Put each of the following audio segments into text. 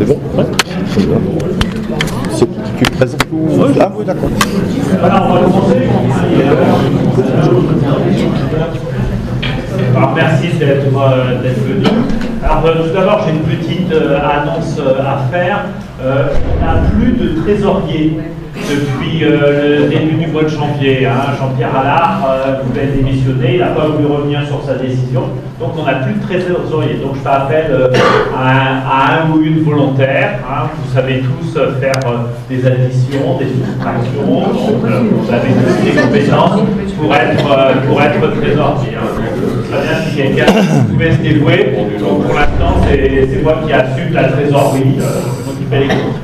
C'est bon, ouais. Tu présentes tout. Ah oui, d'accord. Alors, on va commencer. Alors, merci d'être venu. Alors, tout d'abord, j'ai une petite annonce à faire. On n'a plus de trésorier depuis le début du mois de janvier. Jean-Pierre Allard voulait démissionner, il n'a pas voulu revenir sur sa décision, donc on n'a plus de trésorier. Donc je fais appel à un ou une volontaire. Vous savez tous faire des additions, des soustractions, donc vous avez tous les compétences pour être trésorier. Ça serait bien si quelqu'un pouvait se dévouer. Donc pour l'instant, c'est moi qui assume la trésorerie, c'est moi qui fais les comptes.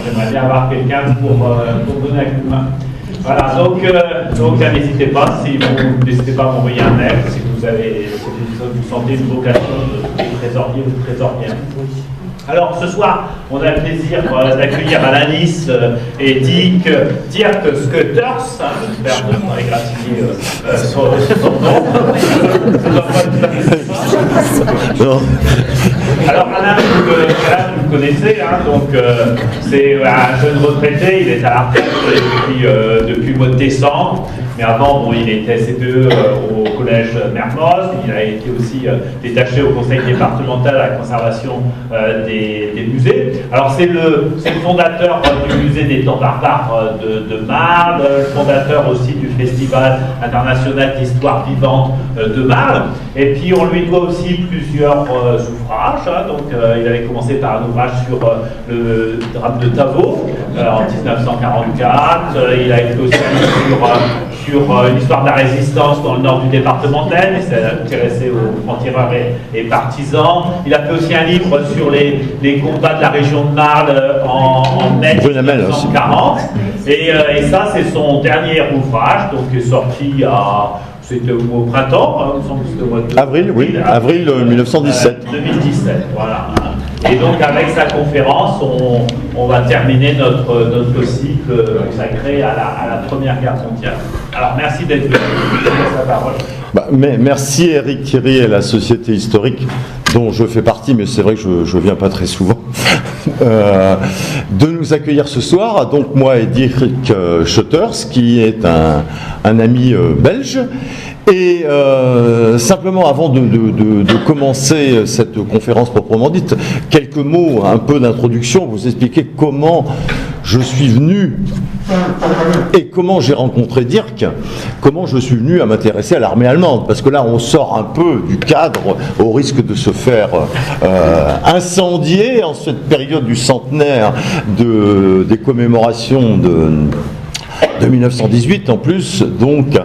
J'aimerais bien avoir quelqu'un pour donner un coup de main. Voilà, donc n'hésitez pas, n'hésitez pas à m'envoyer un mail si vous sentez une vocation de trésorier ou de trésorière. Alors ce soir, on a le plaisir d'accueillir Alain Nice et Dirk Scutters, j'espère ne pas égratigner son nom. Alors Alain, vous le connaissez, donc c'est un jeune retraité, il est à la retraite depuis le mois de décembre. Mais avant, il était CPE au collège Mermoz, il a été aussi détaché au conseil départemental à la conservation des musées. Alors c'est le fondateur du musée des temps barbares de Marle, le fondateur aussi du Festival international d'histoire vivante de Marle. Et puis on lui doit aussi plusieurs ouvrages. Donc il avait commencé par un ouvrage sur le drame de Tavaux en 1944. Il a été aussi sur l'histoire de la résistance dans le nord du département d'Aisne, il s'est intéressé aux francs-tireurs et partisans. Il a fait aussi un livre sur les combats de la région de Marle en mai 1940. Et ça, c'est son dernier ouvrage, donc qui est sorti c'était au printemps, il me semble que c'était au mois de avril, oui, avril 1917. 2017, voilà. Et donc avec sa conférence, on va terminer notre cycle consacré à la Première Guerre mondiale. Alors merci d'être venu. Je vous laisse la parole. Merci Eric Thierry et la Société historique dont je fais partie, mais c'est vrai que je ne viens pas très souvent, de nous accueillir ce soir. Donc moi et Dirk Scutters, qui est un ami belge. Et simplement avant de commencer cette conférence proprement dite, quelques mots, un peu d'introduction, vous expliquer comment je suis venu et comment j'ai rencontré Dirk, comment je suis venu à m'intéresser à l'armée allemande, parce que là on sort un peu du cadre au risque de se faire incendier en cette période du centenaire des commémorations de 1918 en plus, donc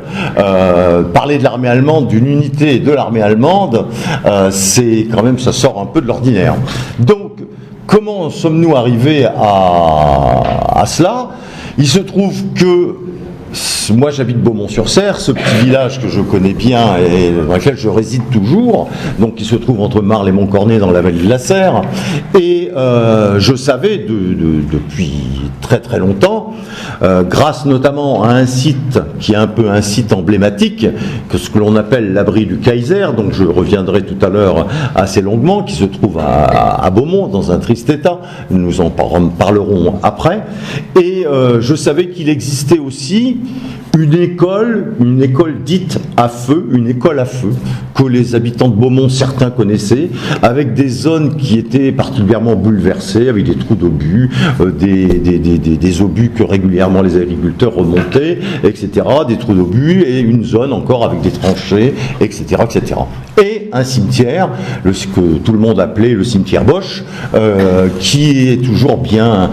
parler de l'armée allemande, d'une unité de l'armée allemande, c'est quand même, ça sort un peu de l'ordinaire. Donc, comment sommes-nous arrivés à cela ? Il se trouve que moi j'habite Beaumont-sur-Serre, ce petit village que je connais bien et dans lequel je réside toujours, donc qui se trouve entre Marle et Montcornet dans la vallée de la Serre, et je savais depuis très très longtemps, grâce notamment à un site qui est un peu un site emblématique, que ce que l'on appelle l'abri du Kaiser, donc je reviendrai tout à l'heure assez longuement, qui se trouve à Beaumont dans un triste état, nous en parlerons après, et je savais qu'il existait aussi une école dite à feu, une école à feu, que les habitants de Beaumont, certains connaissaient, avec des zones qui étaient particulièrement bouleversées, avec des trous d'obus, des obus que régulièrement les agriculteurs remontaient, etc., des trous d'obus, et une zone encore avec des tranchées, etc., etc. Et un cimetière, ce que tout le monde appelait le cimetière Bosch, qui est toujours bien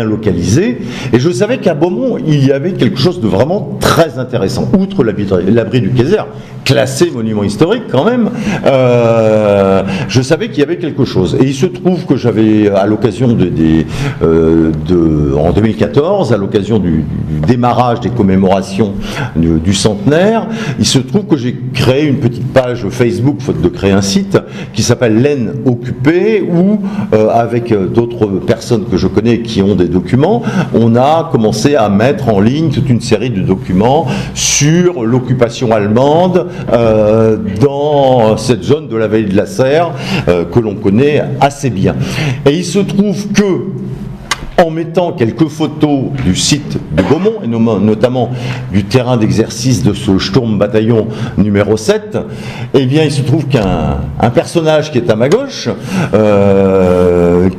localisé. Et je savais qu'à Beaumont, il y avait quelque chose de vraiment très intéressant. Outre l'abri du Kaiser, classé monument historique quand même, je savais qu'il y avait quelque chose. Et il se trouve que j'avais, à l'occasion en 2014, à l'occasion du démarrage des commémorations du centenaire, il se trouve que j'ai créé une petite page Facebook, faute de créer un site, qui s'appelle l'Aisne occupée, où, avec d'autres personnes que je connais qui ont des documents, on a commencé à mettre en ligne toute une série de documents sur l'occupation allemande dans cette zone de la vallée de la Serre que l'on connaît assez bien. Et il se trouve que, en mettant quelques photos du site de Beaumont, et notamment du terrain d'exercice de ce Sturm Bataillon numéro 7, eh bien, il se trouve qu'un personnage qui est à ma gauche,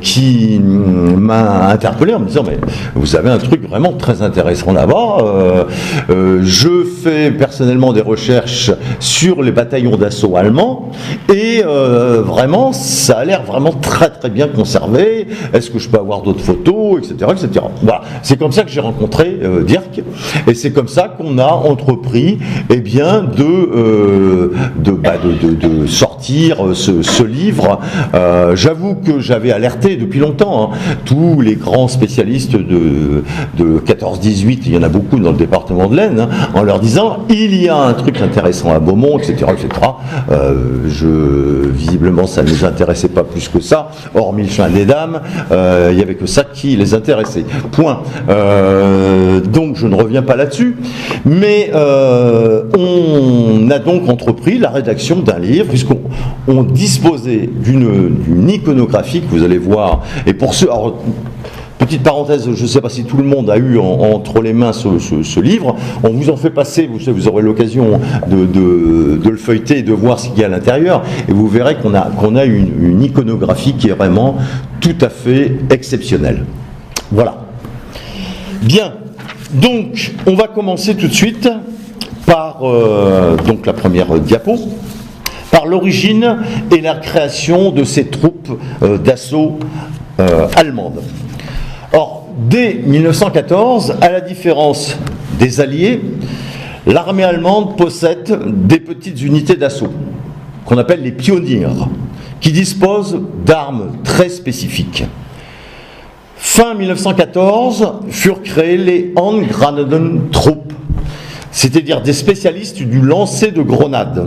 qui m'a interpellé en me disant « Mais vous avez un truc vraiment très intéressant là-bas. Je fais personnellement des recherches sur les bataillons d'assaut allemands, et vraiment, ça a l'air vraiment très très bien conservé. Est-ce que je peux avoir d'autres photos ?» etc., etc. Voilà. C'est comme ça que j'ai rencontré Dirk, et c'est comme ça qu'on a entrepris eh bien, de sortir ce livre. J'avoue que j'avais alerté depuis longtemps tous les grands spécialistes de 14-18, il y en a beaucoup dans le département de l'Aisne, en leur disant il y a un truc intéressant à Beaumont, etc., etc. Visiblement, ça ne les intéressait pas plus que ça, hormis le chien des dames, il n'y avait que ça qui les intéressait. Point. Donc je ne reviens pas là-dessus, mais on a donc entrepris la rédaction d'un livre, puisqu'on disposait d'une iconographie que vous allez voir, et pour ceux... Alors, petite parenthèse, je ne sais pas si tout le monde a eu entre les mains ce livre. On vous en fait passer, vous aurez l'occasion de le feuilleter et de voir ce qu'il y a à l'intérieur. Et vous verrez qu'on a une iconographie qui est vraiment tout à fait exceptionnelle. Voilà. Bien. Donc, on va commencer tout de suite par donc la première diapo, par l'origine et la création de ces troupes d'assaut allemandes. Or, dès 1914, à la différence des Alliés, l'armée allemande possède des petites unités d'assaut, qu'on appelle les pionniers, qui disposent d'armes très spécifiques. Fin 1914, furent créés les Handgranatentruppen, c'est-à-dire des spécialistes du lancer de grenades.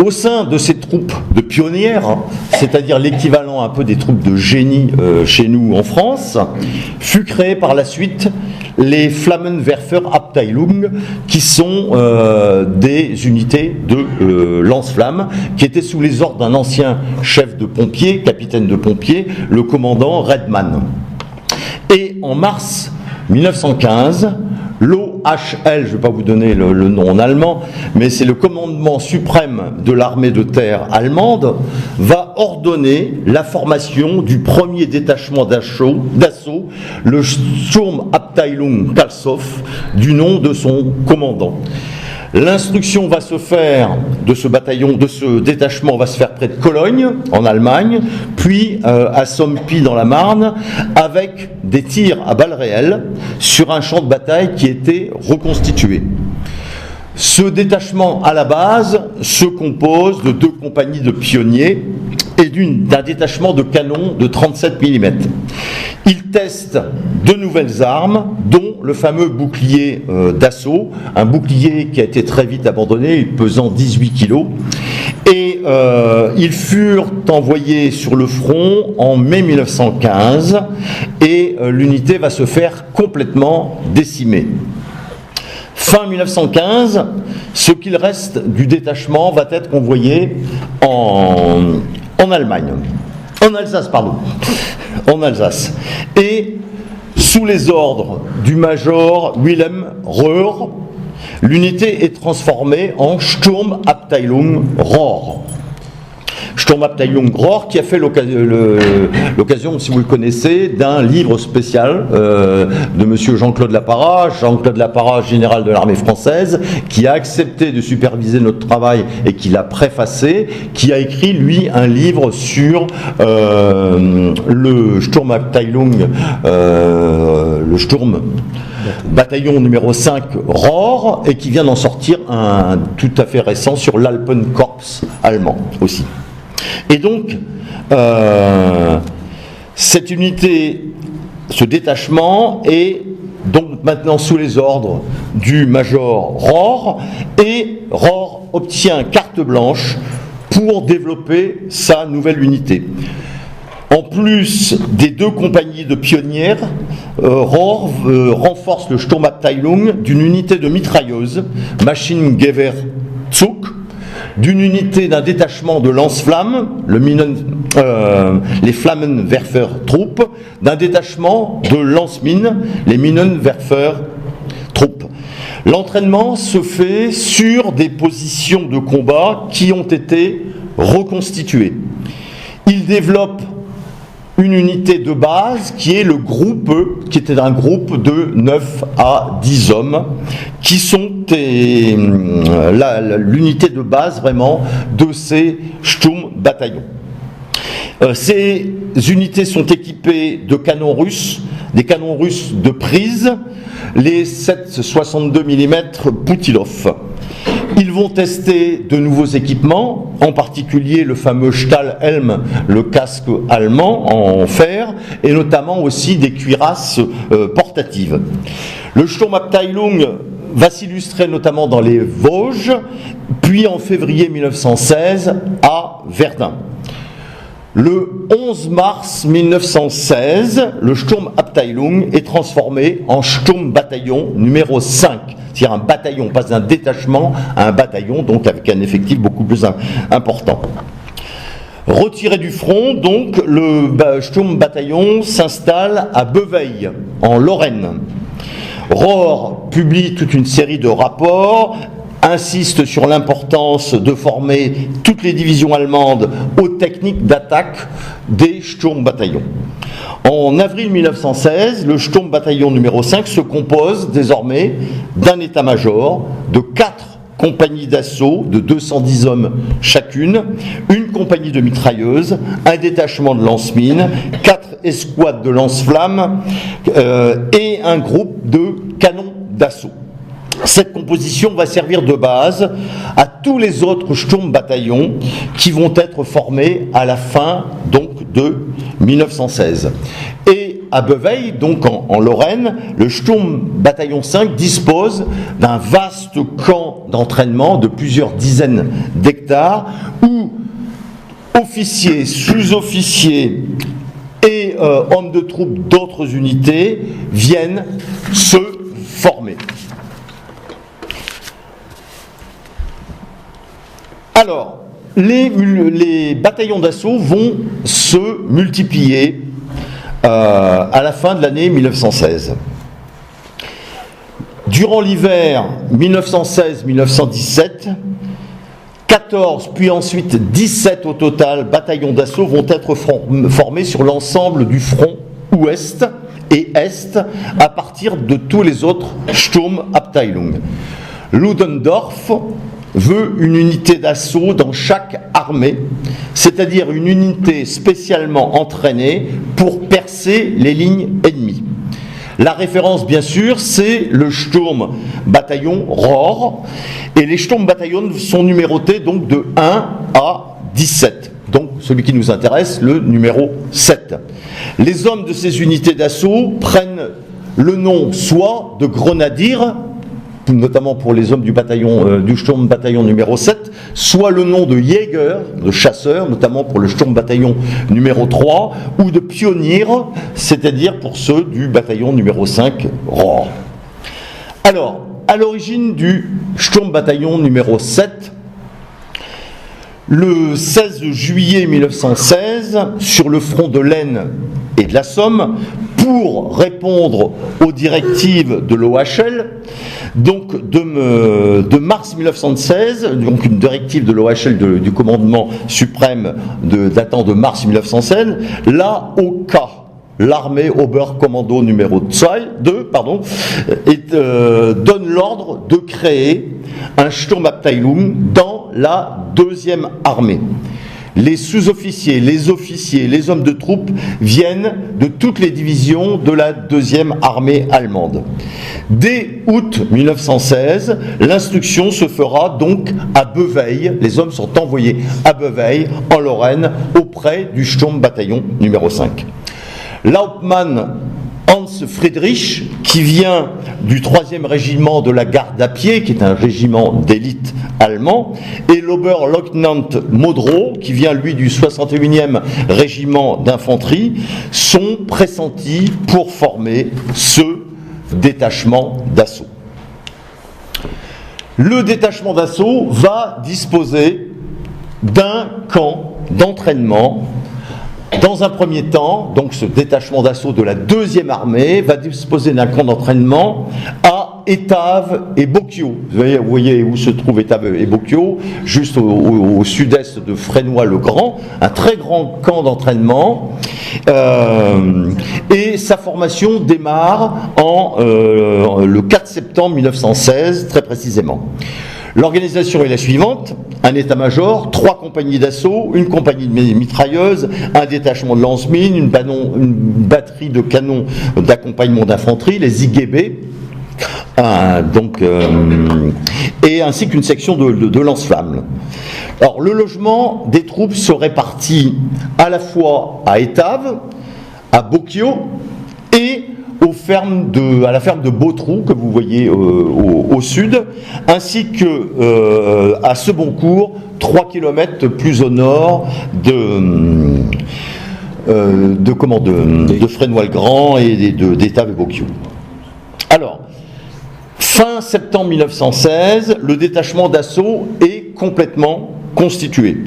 Au sein de ces troupes de pionnières, c'est-à-dire l'équivalent un peu des troupes de génie chez nous en France, fut créé par la suite les Flammenwerferabteilung, qui sont des unités de lance-flammes, qui étaient sous les ordres d'un ancien chef de pompiers, capitaine de pompiers, le commandant Redmann. Et en mars 1915, l'OHL, je ne vais pas vous donner le nom en allemand, mais c'est le commandement suprême de l'armée de terre allemande, va ordonner la formation du premier détachement d'assaut, le Sturmabteilung Kalsow, du nom de son commandant. L'instruction va se faire de ce bataillon, de ce détachement, va se faire près de Cologne, en Allemagne, puis à Sompy dans la Marne, avec des tirs à balles réelles sur un champ de bataille qui était reconstitué. Ce détachement, à la base, se compose de 2 compagnies de pionniers et d'un détachement de canons de 37 mm. Il teste de nouvelles armes, dont le fameux bouclier d'assaut, un bouclier qui a été très vite abandonné, pesant 18 kg. Et ils furent envoyés sur le front en mai 1915, et l'unité va se faire complètement décimer. Fin 1915, ce qu'il reste du détachement va être envoyé en Allemagne. En Alsace, pardon. En Alsace. Et sous les ordres du major Wilhelm Röhr, l'unité est transformée en Sturmabteilung Rohr. Sturmabteilung Rohr, qui a fait l'occasion, si vous le connaissez, d'un livre spécial de monsieur Jean-Claude Lapparra, général de l'armée française, qui a accepté de superviser notre travail et qui l'a préfacé, qui a écrit, lui, un livre sur le Sturmabteilung, le Sturm bataillon numéro 5 Rohr, et qui vient d'en sortir un tout à fait récent sur l'Alpenkorps allemand aussi. Et donc, cette unité, ce détachement est donc maintenant sous les ordres du major Rohr, et Rohr obtient carte blanche pour développer sa nouvelle unité. En plus des 2 compagnies de pionnières, Rohr renforce le Sturmabteilung d'une unité de mitrailleuses, Maschinengewehrzug, d'une unité d'un détachement de lance-flammes, les Flammenwerfer-Truppe, d'un détachement de lance-mines, les Minenwerfer-Truppe. L'entraînement se fait sur des positions de combat qui ont été reconstituées. Il développe une unité de base qui est le groupe, qui était un groupe de 9 à 10 hommes, qui sont l'unité de base vraiment de ces Sturmbataillons. Ces unités sont équipées de canons russes, des canons russes de prise, les 7,62 mm Poutilov. Ils vont tester de nouveaux équipements, en particulier le fameux Stahlhelm, le casque allemand en fer, et notamment aussi des cuirasses portatives. Le Sturmabteilung va s'illustrer notamment dans les Vosges, puis en février 1916 à Verdun. Le 11 mars 1916, le Sturmabteilung est transformé en Sturmbataillon numéro 5, c'est-à-dire un bataillon, on passe d'un détachement à un bataillon, donc avec un effectif beaucoup plus important. Retiré du front, donc, le Sturmbataillon s'installe à Beveil, en Lorraine. Rohr publie toute une série de rapports, insiste sur l'importance de former toutes les divisions allemandes aux techniques d'attaque des Sturmbataillons. En avril 1916, le Sturmbataillon numéro 5 se compose désormais d'un état-major de 4 compagnies d'assaut de 210 hommes chacune, une compagnie de mitrailleuses, un détachement de lance-mines, 4 escouades de lance-flammes et un groupe de canons d'assaut. Cette composition va servir de base à tous les autres Sturmbataillons qui vont être formés à la fin donc de 1916. Et à Beveil, donc en Lorraine, le Sturmbataillon 5 dispose d'un vaste camp d'entraînement de plusieurs dizaines d'hectares où officiers, sous-officiers et hommes de troupes d'autres unités viennent se former. Alors, les bataillons d'assaut vont se multiplier à la fin de l'année 1916. Durant l'hiver 1916-1917, 14 puis ensuite 17 au total bataillons d'assaut vont être formés sur l'ensemble du front ouest et est à partir de tous les autres Sturmabteilung. Ludendorff veut une unité d'assaut dans chaque armée, c'est-à-dire une unité spécialement entraînée pour percer les lignes ennemies. La référence, bien sûr, c'est le Sturmbataillon Rohr, et les Sturmbataillons sont numérotés donc de 1 à 17. Donc, celui qui nous intéresse, le numéro 7. Les hommes de ces unités d'assaut prennent le nom soit de grenadiers, notamment pour les hommes du bataillon du Sturmbataillon numéro 7, soit le nom de Jäger, de chasseurs, notamment pour le Sturmbataillon numéro 3, ou de Pionier, c'est-à-dire pour ceux du bataillon numéro 5, Rohr. Alors, à l'origine du Sturmbataillon numéro 7, le 16 juillet 1916, sur le front de l'Aisne et de la Somme, pour répondre aux directives de l'OHL, donc de mars 1916, donc une directive de l'OHL du commandement suprême datant de mars 1916, l'AOK, l'armée Oberkommando numéro 2, donne l'ordre de créer un Sturmabteilung dans la deuxième armée. Les sous-officiers, les officiers, les hommes de troupes viennent de toutes les divisions de la deuxième armée allemande. Dès août 1916, l'instruction se fera donc à Beveil. Les hommes sont envoyés à Beveil, en Lorraine, auprès du Sturmbataillon numéro 5. L'Hauptmann Hans Friedrich, qui vient du 3e régiment de la garde à pied, qui est un régiment d'élite allemand, et l'Oberleutnant Modrow, qui vient lui du 61e régiment d'infanterie, sont pressentis pour former ce détachement d'assaut. Le détachement d'assaut va disposer d'un camp d'entraînement. Dans un premier temps, donc ce détachement d'assaut de la 2e armée va disposer d'un camp d'entraînement à Étave et Bocchio. Vous voyez où se trouve Étave et Bocchio, juste au sud-est de Fresnoy-le-Grand, un très grand camp d'entraînement. Et sa formation démarre le 4 septembre 1916, très précisément. L'organisation est la suivante: un état-major, 3 compagnies d'assaut, une compagnie de mitrailleuses, un détachement de lance-mines, une batterie de canons d'accompagnement d'infanterie, les IGB, et ainsi qu'une section de lance-flammes. Alors, le logement des troupes se répartit à la fois à Étave, à Bocchio et à la ferme de Beautrou, que vous voyez au sud, ainsi que à Seboncourt, 3 km plus au nord de Fresnoy-le-Grand et d'Étave et Bocchio. Alors, fin septembre 1916, le détachement d'assaut est complètement constitué.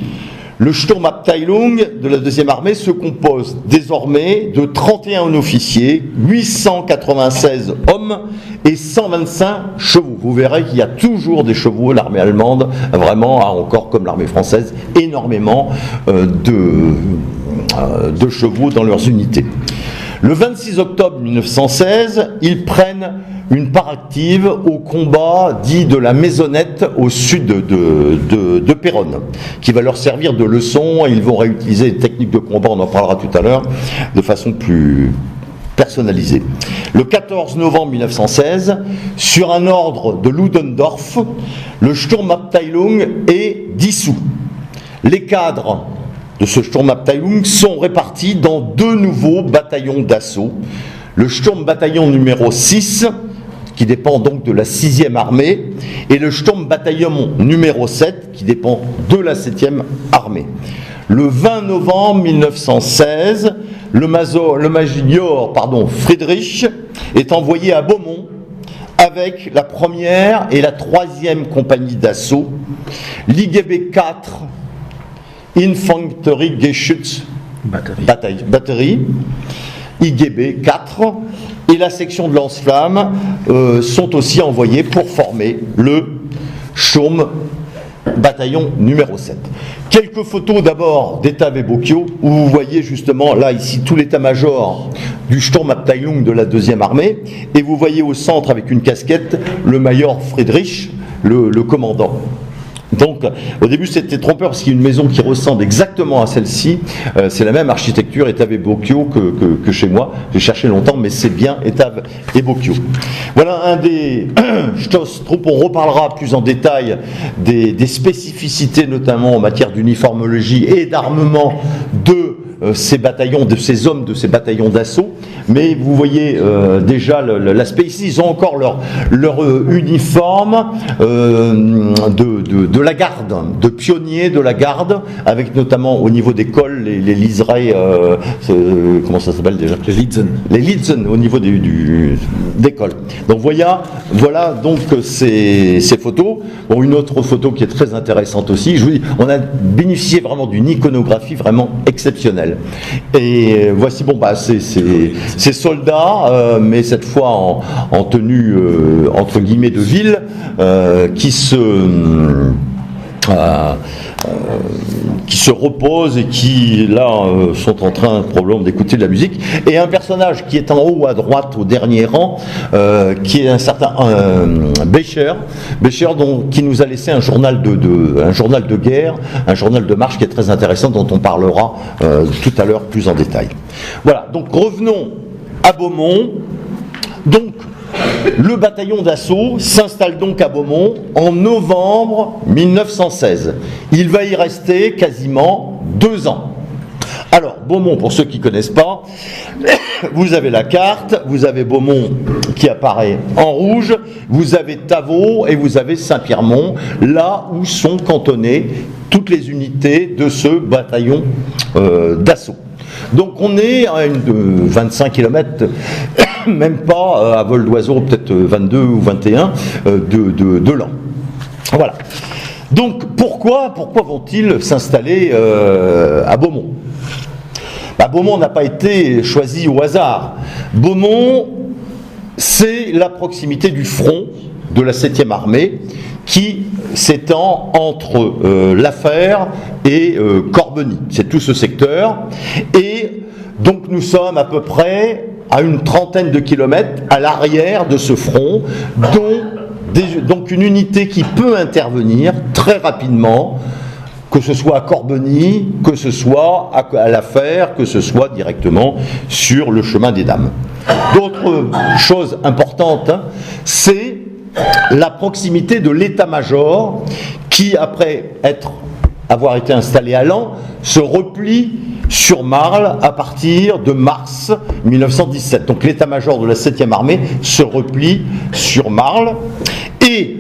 Le Sturmabteilung de la 2e armée se compose désormais de 31 officiers, 896 hommes et 125 chevaux. Vous verrez qu'il y a toujours des chevaux. L'armée allemande vraiment a encore, comme l'armée française, énormément de chevaux dans leurs unités. Le 26 octobre 1916, ils prennent une part active au combat dit de la Maisonnette au sud de Péronne, qui va leur servir de leçon, et ils vont réutiliser les techniques de combat, on en parlera tout à l'heure, de façon plus personnalisée. Le 14 novembre 1916, sur un ordre de Ludendorff, le Sturmabteilung est dissous. Les cadres de ce Sturmabteilung sont répartis dans 2 nouveaux bataillons d'assaut. Le Sturmbataillon numéro 6, qui dépend donc de la 6e armée, et le Sturmbataillon numéro 7, qui dépend de la 7e armée. Le 20 novembre 1916, le major Friedrich est envoyé à Beaumont avec la 1re et la 3e compagnie d'assaut, l'IGB 4, Infanterie Geschütz Batterie, IGB 4, et la section de lance-flammes sont aussi envoyés pour former le Sturm bataillon numéro 7. Quelques photos d'abord d'Étave et Bocchio, où vous voyez justement là ici tout l'état-major du Sturmabteilung de la 2e armée, et vous voyez au centre avec une casquette le major Friedrich, le commandant. Donc, au début, c'était trompeur parce qu'il y a une maison qui ressemble exactement à celle-ci. C'est la même architecture, Étave et Bocchio, que chez moi. J'ai cherché longtemps, mais c'est bien Étave et Bocchio. Voilà un des Stoßtrupp. On reparlera plus en détail des spécificités, notamment en matière d'uniformologie et d'armement de ces bataillons, de ces hommes, de ces bataillons d'assaut. Mais vous voyez déjà l'aspect ici, ils ont encore leur uniforme de la garde, de pionniers de la garde, avec notamment au niveau des cols les liserés, comment ça s'appelle déjà ? Les Litzen au niveau des cols. Donc voilà donc ces photos. Bon, une autre photo qui est très intéressante aussi, je vous dis, on a bénéficié vraiment d'une iconographie vraiment exceptionnelle. Et voici ces soldats, mais cette fois en tenue entre guillemets de ville, qui se reposent et qui là sont en train probablement d'écouter de la musique, et un personnage qui est en haut à droite au dernier rang, qui est un certain Becher qui nous a laissé un journal de guerre, un journal de marche qui est très intéressant, dont on parlera tout à l'heure plus en détail. Voilà, donc revenons à Beaumont. Donc le bataillon d'assaut s'installe donc à Beaumont en novembre 1916. Il va y rester quasiment 2 ans. Alors, Beaumont, pour ceux qui ne connaissent pas, vous avez la carte, vous avez Beaumont qui apparaît en rouge, vous avez Tavaux et vous avez Saint-Pierremont, là où sont cantonnées toutes les unités de ce bataillon d'assaut. Donc on est à 25 km, même pas à vol d'oiseau, peut-être 22 ou 21 de Laon. Voilà. Donc pourquoi vont-ils s'installer à Beaumont? Beaumont n'a pas été choisi au hasard. Beaumont, c'est la proximité du front de la 7e armée qui s'étend entre La Fère et Corbeny. C'est tout ce secteur. Et donc nous sommes à peu près à une trentaine de kilomètres à l'arrière de ce front, donc une unité qui peut intervenir très rapidement, que ce soit à Corbeny, que ce soit à La Fère, que ce soit directement sur le chemin des Dames. D'autres choses importantes, c'est la proximité de l'état-major qui, après avoir été installé à Laon, se replie sur Marle à partir de mars 1917. Donc l'état-major de la 7e armée se replie sur Marle. Et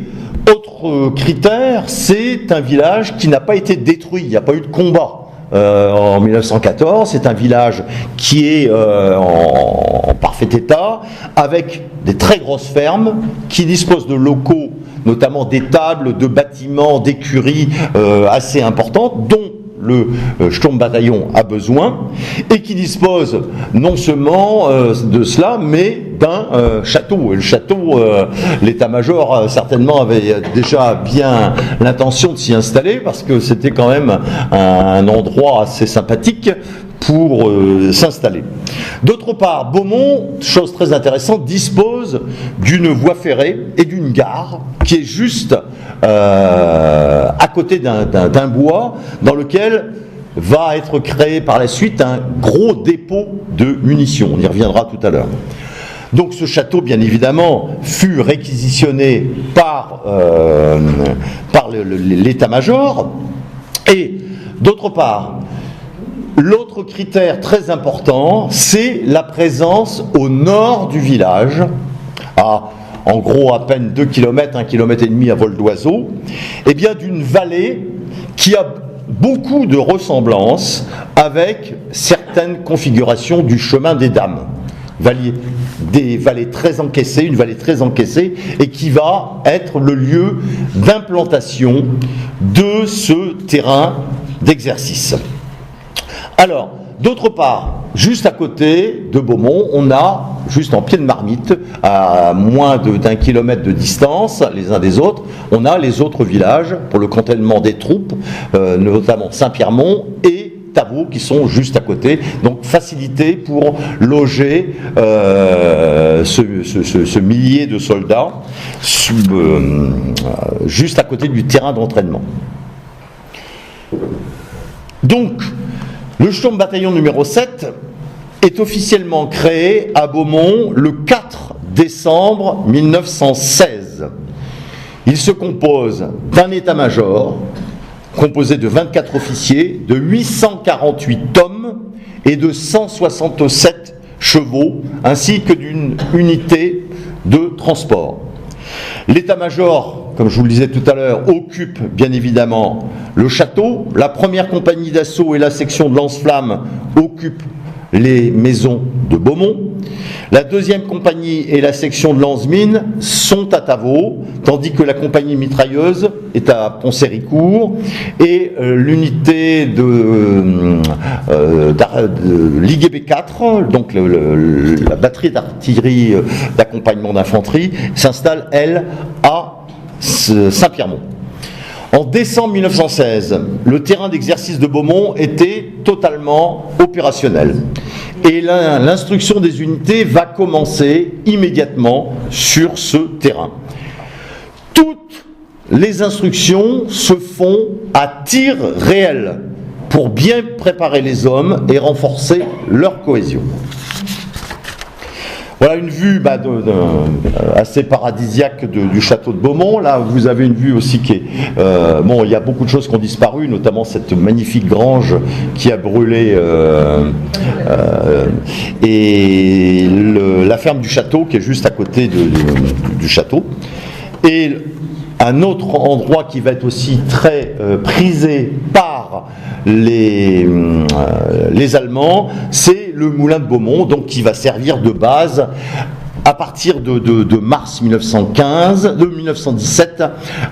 autre critère, c'est un village qui n'a pas été détruit, il n'y a pas eu de combat. En 1914, c'est un village qui est en parfait état, avec des très grosses fermes, qui disposent de locaux, notamment des tables, de bâtiments, d'écuries assez importantes, dont le Sturmbataillon a besoin, et qui dispose non seulement de cela, mais d'un château. Et le château, l'état-major certainement avait déjà bien l'intention de s'y installer, parce que c'était quand même un endroit assez sympathique pour s'installer. D'autre part, Beaumont, chose très intéressante, dispose d'une voie ferrée et d'une gare qui est juste à côté d'un bois dans lequel va être créé par la suite un gros dépôt de munitions. On y reviendra tout à l'heure. Donc ce château, bien évidemment, fut réquisitionné par l'état-major. Et d'autre part, l'autre critère très important, c'est la présence au nord du village, en gros à peine 2 km, 1,5 km à vol d'oiseau, et bien d'une vallée qui a beaucoup de ressemblances avec certaines configurations du chemin des Dames. Des vallées très encaissées, une vallée très encaissée, et qui va être le lieu d'implantation de ce terrain d'exercice. Alors, d'autre part, juste à côté de Beaumont, on a, juste en pied de Marmite, à moins d'1 kilomètre de distance les uns des autres, on a les autres villages pour le cantonnement des troupes, notamment Saint-Pierremont et Tavaux qui sont juste à côté, donc facilité pour loger ce millier de soldats juste à côté du terrain d'entraînement. Donc, le Sturmbataillon numéro 7 est officiellement créé à Beaumont le 4 décembre 1916. Il se compose d'un état-major composé de 24 officiers, de 848 hommes et de 167 chevaux, ainsi que d'une unité de transport. L'état-major, comme je vous le disais tout à l'heure, occupe bien évidemment le château. La première compagnie d'assaut et la section de lance-flammes occupent les maisons de Beaumont. La deuxième compagnie et la section de lance-mines sont à Tavaux, tandis que la compagnie mitrailleuse est à Pont-Séricourt, et l'unité de l'IGB 4, donc la batterie d'artillerie d'accompagnement d'infanterie, s'installe, elle, à Saint-Pierremont. En décembre 1916, le terrain d'exercice de Beaumont était totalement opérationnel. Et l'instruction des unités va commencer immédiatement sur ce terrain. Toutes les instructions se font à tir réel pour bien préparer les hommes et renforcer leur cohésion. Voilà une vue assez paradisiaque du château de Beaumont. Là, vous avez une vue aussi qui est... il y a beaucoup de choses qui ont disparu, notamment cette magnifique grange qui a brûlé, et la ferme du château qui est juste à côté du château. Et un autre endroit qui va être aussi très prisé par les Allemands, c'est le moulin de Beaumont, donc qui va servir de base à partir de mars 1917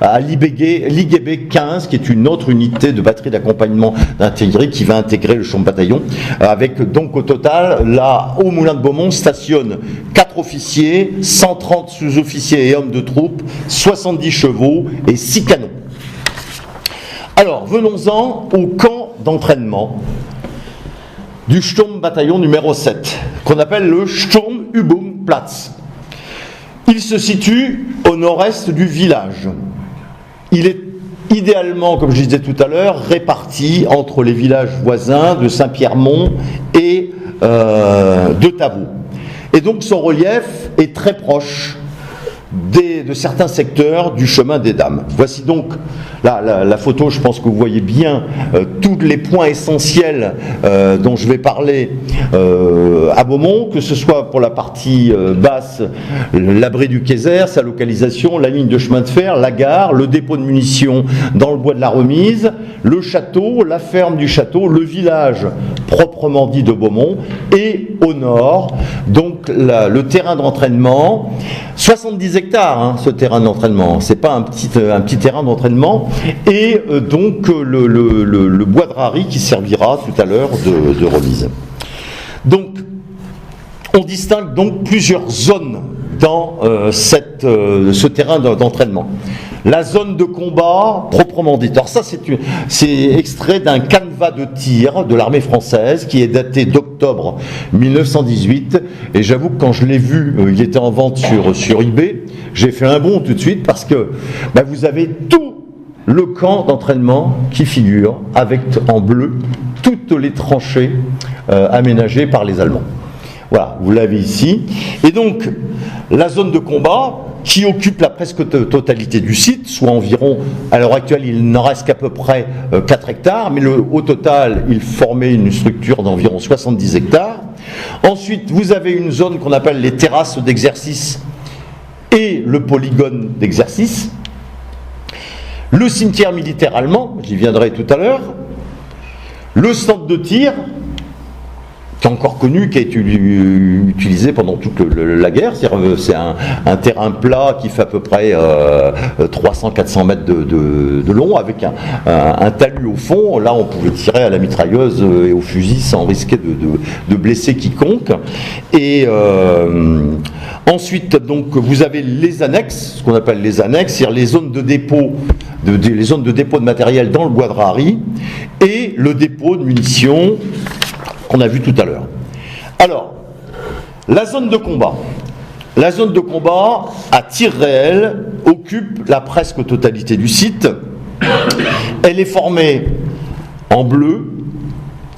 à l'IGB 15, qui est une autre unité de batterie d'accompagnement intégrée qui va intégrer le champ de bataillon, avec donc au total, là, au Moulin de Beaumont, stationnent 4 officiers, 130 sous-officiers et hommes de troupe, 70 chevaux et 6 canons. Alors, venons-en au camp d'entraînement du Sturmbataillon numéro 7, qu'on appelle le Sturmübungsplatz. Il se situe au nord-est du village. Il est idéalement, comme je disais tout à l'heure, réparti entre les villages voisins de Saint-Pierremont et de Tavaux. Et donc son relief est très proche de certains secteurs du chemin des Dames. Voici donc la photo, je pense que vous voyez bien tous les points essentiels dont je vais parler à Beaumont, que ce soit pour la partie basse, l'abri du Kayser, sa localisation, la ligne de chemin de fer, la gare, le dépôt de munitions dans le bois de la Remise, le château, la ferme du château, le village proprement dit de Beaumont, et au nord, donc le terrain d'entraînement, 70 hectares, ce terrain d'entraînement, c'est pas un petit terrain d'entraînement, et donc le bois de Rari qui servira tout à l'heure de remise. Donc, on distingue donc plusieurs zones dans ce terrain d'entraînement. La zone de combat proprement dite. Alors ça, c'est extrait d'un canevas de tir de l'armée française qui est daté d'octobre 1918. Et j'avoue que quand je l'ai vu, il était en vente sur eBay, j'ai fait un bond tout de suite parce que vous avez tout le camp d'entraînement qui figure avec en bleu toutes les tranchées aménagées par les Allemands. Voilà, vous l'avez ici. Et donc, la zone de combat qui occupe la presque totalité du site, soit environ, à l'heure actuelle, il n'en reste qu'à peu près 4 hectares, mais au total, il formait une structure d'environ 70 hectares. Ensuite, vous avez une zone qu'on appelle les terrasses d'exercice et le polygone d'exercice. Le cimetière militaire allemand, j'y viendrai tout à l'heure. Le centre de tir, qui est encore connu, qui a été utilisé pendant toute la guerre. C'est un terrain plat qui fait à peu près 300-400 mètres de long, avec un talus au fond. Là, on pouvait tirer à la mitrailleuse et au fusil sans risquer de blesser quiconque. Et ensuite, donc, vous avez les annexes, ce qu'on appelle les annexes, c'est-à-dire les zones de dépôt, les zones de dépôt de matériel dans le bois de Rari, et le dépôt de munitions qu'on a vu tout à l'heure. Alors, la zone de combat. La zone de combat, à tir réel, occupe la presque totalité du site. Elle est formée en bleu.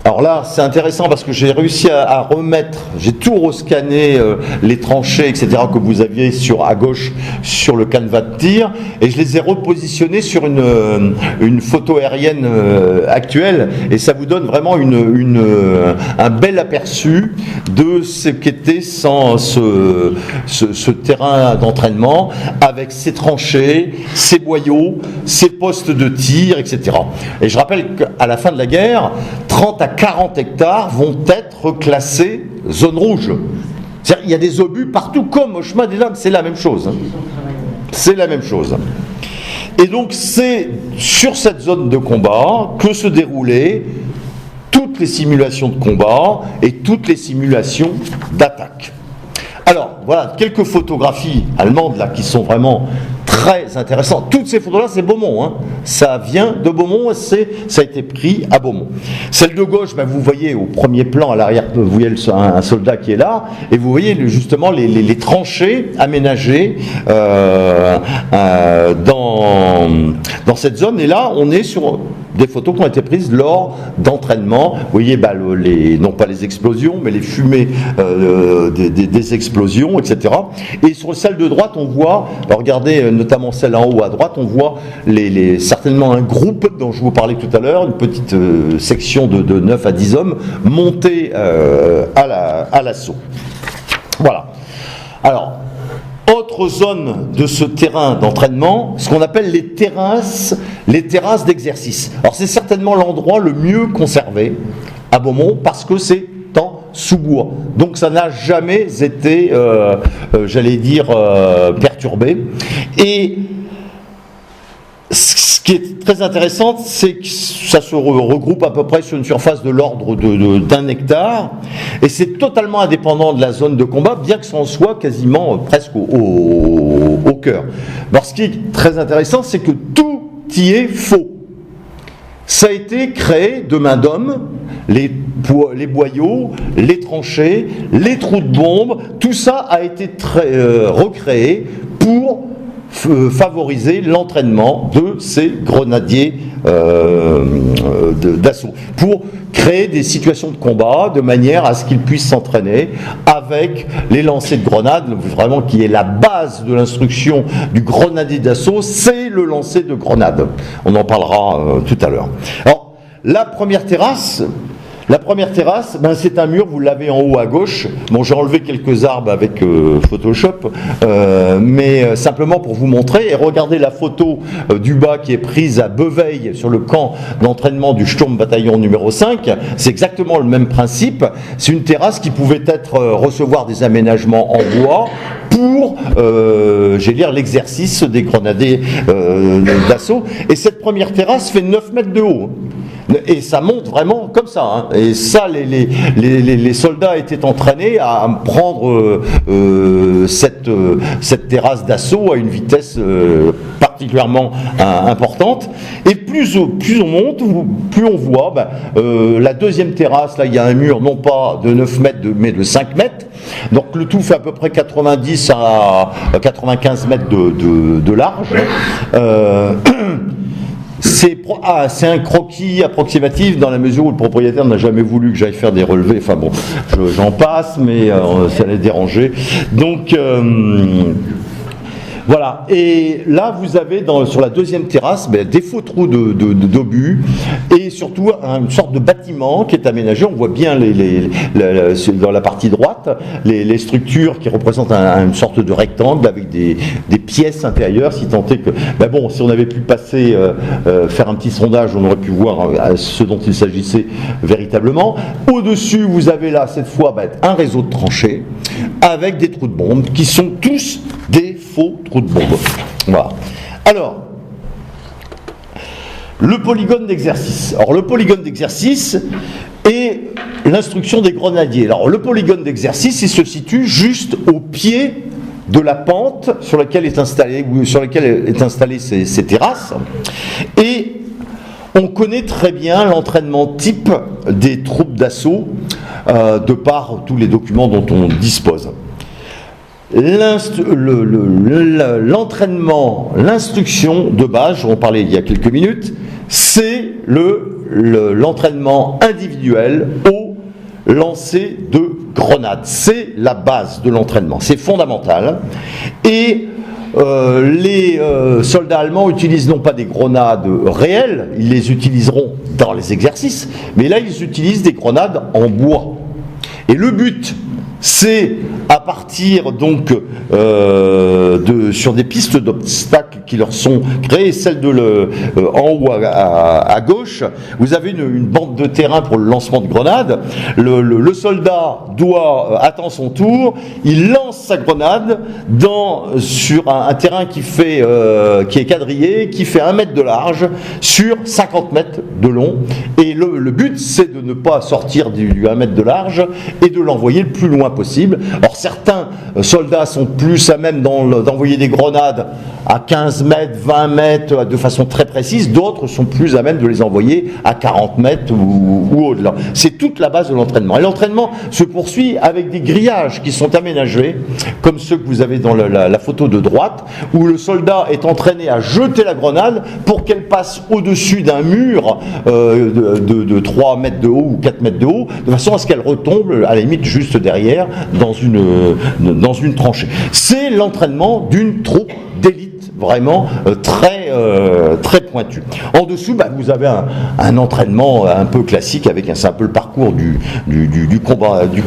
Alors là, c'est intéressant parce que j'ai réussi à remettre, j'ai tout rescanné les tranchées, etc., que vous aviez à gauche sur le canevas de tir, et je les ai repositionnés sur une photo aérienne actuelle, et ça vous donne vraiment un bel aperçu de ce qu'était ce terrain d'entraînement, avec ses tranchées, ses boyaux, ses postes de tir, etc. Et je rappelle qu'à la fin de la guerre, 30 à 40 hectares vont être classés zone rouge. C'est-à-dire, il y a des obus partout, comme au chemin des Dames, c'est la même chose. C'est la même chose. Et donc, c'est sur cette zone de combat que se déroulaient toutes les simulations de combat et toutes les simulations d'attaque. Alors, voilà, quelques photographies allemandes là qui sont vraiment très intéressantes. Toutes ces photos-là, c'est Beaumont. Ça vient de Beaumont, ça a été pris à Beaumont. Celle de gauche, vous voyez au premier plan, à l'arrière, vous voyez un soldat qui est là, et vous voyez justement les tranchées aménagées dans cette zone. Et là, on est sur des photos qui ont été prises lors d'entraînements. Vous voyez, non pas les explosions, mais les fumées des explosions, etc. Et sur celle de droite, on voit, regardez notamment celle en haut à droite, on voit certainement un groupe dont je vous parlais tout à l'heure, une petite section de 9 à 10 hommes montés à l'assaut. Voilà. Alors, autre zone de ce terrain d'entraînement, ce qu'on appelle les terrasses d'exercice. Alors c'est certainement l'endroit le mieux conservé à Beaumont parce que c'est en sous bois. Donc ça n'a jamais été, j'allais dire, perturbé. Et ce qui est très intéressant, c'est que ça se regroupe à peu près sur une surface de l'ordre d'1 hectare, et c'est totalement indépendant de la zone de combat, bien que ça en soit quasiment presque au cœur. Alors ce qui est très intéressant, c'est que tout y est faux. Ça a été créé de main d'homme, les boyaux, les tranchées, les trous de bombes, tout ça a été recréé pour favoriser l'entraînement de ces grenadiers d'assaut, pour créer des situations de combat de manière à ce qu'ils puissent s'entraîner avec les lancers de grenades, vraiment qui est la base de l'instruction du grenadier d'assaut, c'est le lancer de grenades. On en parlera tout à l'heure. Alors, la première terrasse, ben c'est un mur, vous l'avez en haut à gauche. Bon, j'ai enlevé quelques arbres avec Photoshop, mais simplement pour vous montrer. Et regardez la photo du bas qui est prise à Beveille sur le camp d'entraînement du Sturm Bataillon numéro 5. C'est exactement le même principe. C'est une terrasse qui pouvait recevoir des aménagements en bois pour, j'allais dire, l'exercice des grenadiers d'assaut. Et cette première terrasse fait 9 mètres de haut. Et ça monte vraiment comme ça. Hein. Et ça, les soldats étaient entraînés à prendre cette terrasse d'assaut à une vitesse particulièrement importante. Et plus on monte, plus on voit la deuxième terrasse. Là, il y a un mur non pas de 9 mètres, mais de 5 mètres. Donc le tout fait à peu près 90 à 95 mètres de large. C'est un croquis approximatif dans la mesure où le propriétaire n'a jamais voulu que j'aille faire des relevés. Enfin bon, j'en passe, mais ça allait déranger. Donc voilà. Et là, vous avez sur la deuxième terrasse des faux trous d'obus et surtout une sorte de bâtiment qui est aménagé. On voit bien dans la partie droite les structures qui représentent une sorte de rectangle avec des pièces intérieures, si tant est que... bon, si on avait pu passer, faire un petit sondage, on aurait pu voir ce dont il s'agissait véritablement. Au-dessus, vous avez là, cette fois, un réseau de tranchées avec des trous de bombes qui sont tous des faux trous de bombes. Voilà. Alors, le polygone d'exercice. Alors, le polygone d'exercice est l'instruction des grenadiers. Alors, le polygone d'exercice, il se situe juste au pied de la pente sur laquelle est installée ces terrasses. Et on connaît très bien l'entraînement type des troupes d'assaut de par tous les documents dont on dispose. L'entraînement, l'instruction de base, j'en parlais il y a quelques minutes, c'est l'entraînement individuel au lancer de grenades. C'est la base de l'entraînement, c'est fondamental. Et les soldats allemands utilisent non pas des grenades réelles, ils les utiliseront dans les exercices, mais là ils utilisent des grenades en bois. Et le but, c'est à partir donc sur des pistes d'obstacles qui leur sont créées, celle en haut à gauche, vous avez une bande de terrain pour le lancement de grenades. Le soldat attend son tour, il lance sa grenade sur un terrain qui est quadrillé, qui fait 1 mètre de large sur 50 mètres de long. Et le but, c'est de ne pas sortir du 1 mètre de large et de l'envoyer le plus loin possible. Or, certains soldats sont plus à même d'envoyer des grenades à 15 mètres, 20 mètres de façon très précise, d'autres sont plus à même de les envoyer à 40 mètres ou au-delà. C'est toute la base de l'entraînement. Et l'entraînement se poursuit avec des grillages qui sont aménagés, comme ceux que vous avez dans la photo de droite, où le soldat est entraîné à jeter la grenade pour qu'elle passe au-dessus d'un mur de 3 mètres de haut ou 4 mètres de haut, de façon à ce qu'elle retombe à la limite juste derrière dans une tranchée. C'est l'entraînement d'une troupe d'élite vraiment très pointue. En dessous, vous avez un entraînement un peu classique avec un simple parcours du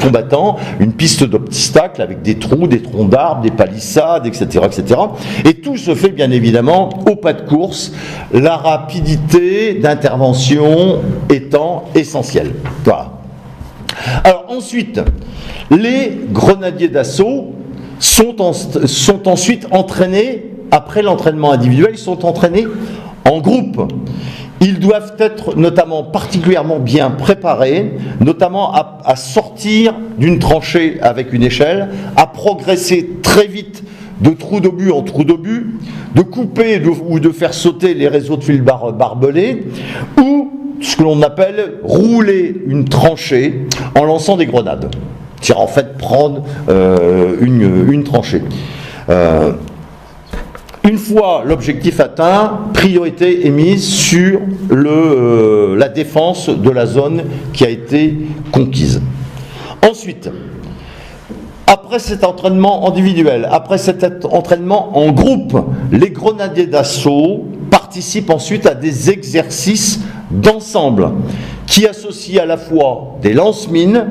combattant, une piste d'obstacles avec des trous, des troncs d'arbres, des palissades, etc., etc. Et tout se fait bien évidemment au pas de course, la rapidité d'intervention étant essentielle. Voilà. Alors ensuite, les grenadiers d'assaut sont ensuite entraînés, après l'entraînement individuel, ils sont entraînés en groupe. Ils doivent être notamment particulièrement bien préparés, notamment à sortir d'une tranchée avec une échelle, à progresser très vite de trou d'obus en trou d'obus, de couper ou de faire sauter les réseaux de fils barbelés, ou ce que l'on appelle rouler une tranchée en lançant des grenades. C'est en fait prendre une tranchée. Une fois l'objectif atteint, priorité est mise sur la défense de la zone qui a été conquise. Ensuite, après cet entraînement individuel, après cet entraînement en groupe, les grenadiers d'assaut participent ensuite à des exercices d'ensemble qui associent à la fois des lance-mines,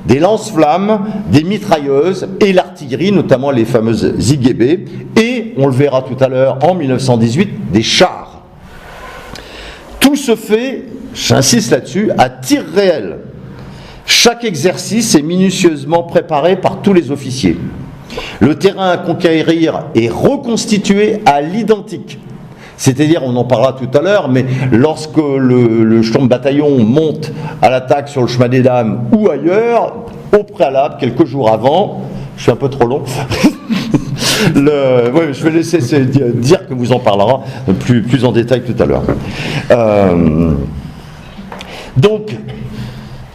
des lance-flammes, des mitrailleuses et l'artillerie, notamment les fameuses IGB, et, on le verra tout à l'heure, en 1918, des chars. Tout se fait, j'insiste là-dessus, à tir réel. Chaque exercice est minutieusement préparé par tous les officiers. Le terrain à conquérir est reconstitué à l'identique. C'est-à-dire, on en parlera tout à l'heure, mais lorsque le Sturmbataillon monte à l'attaque sur le chemin des Dames ou ailleurs, au préalable, quelques jours avant, je suis un peu trop long, oui, je vais laisser dire que vous en parlera plus en détail tout à l'heure. Donc,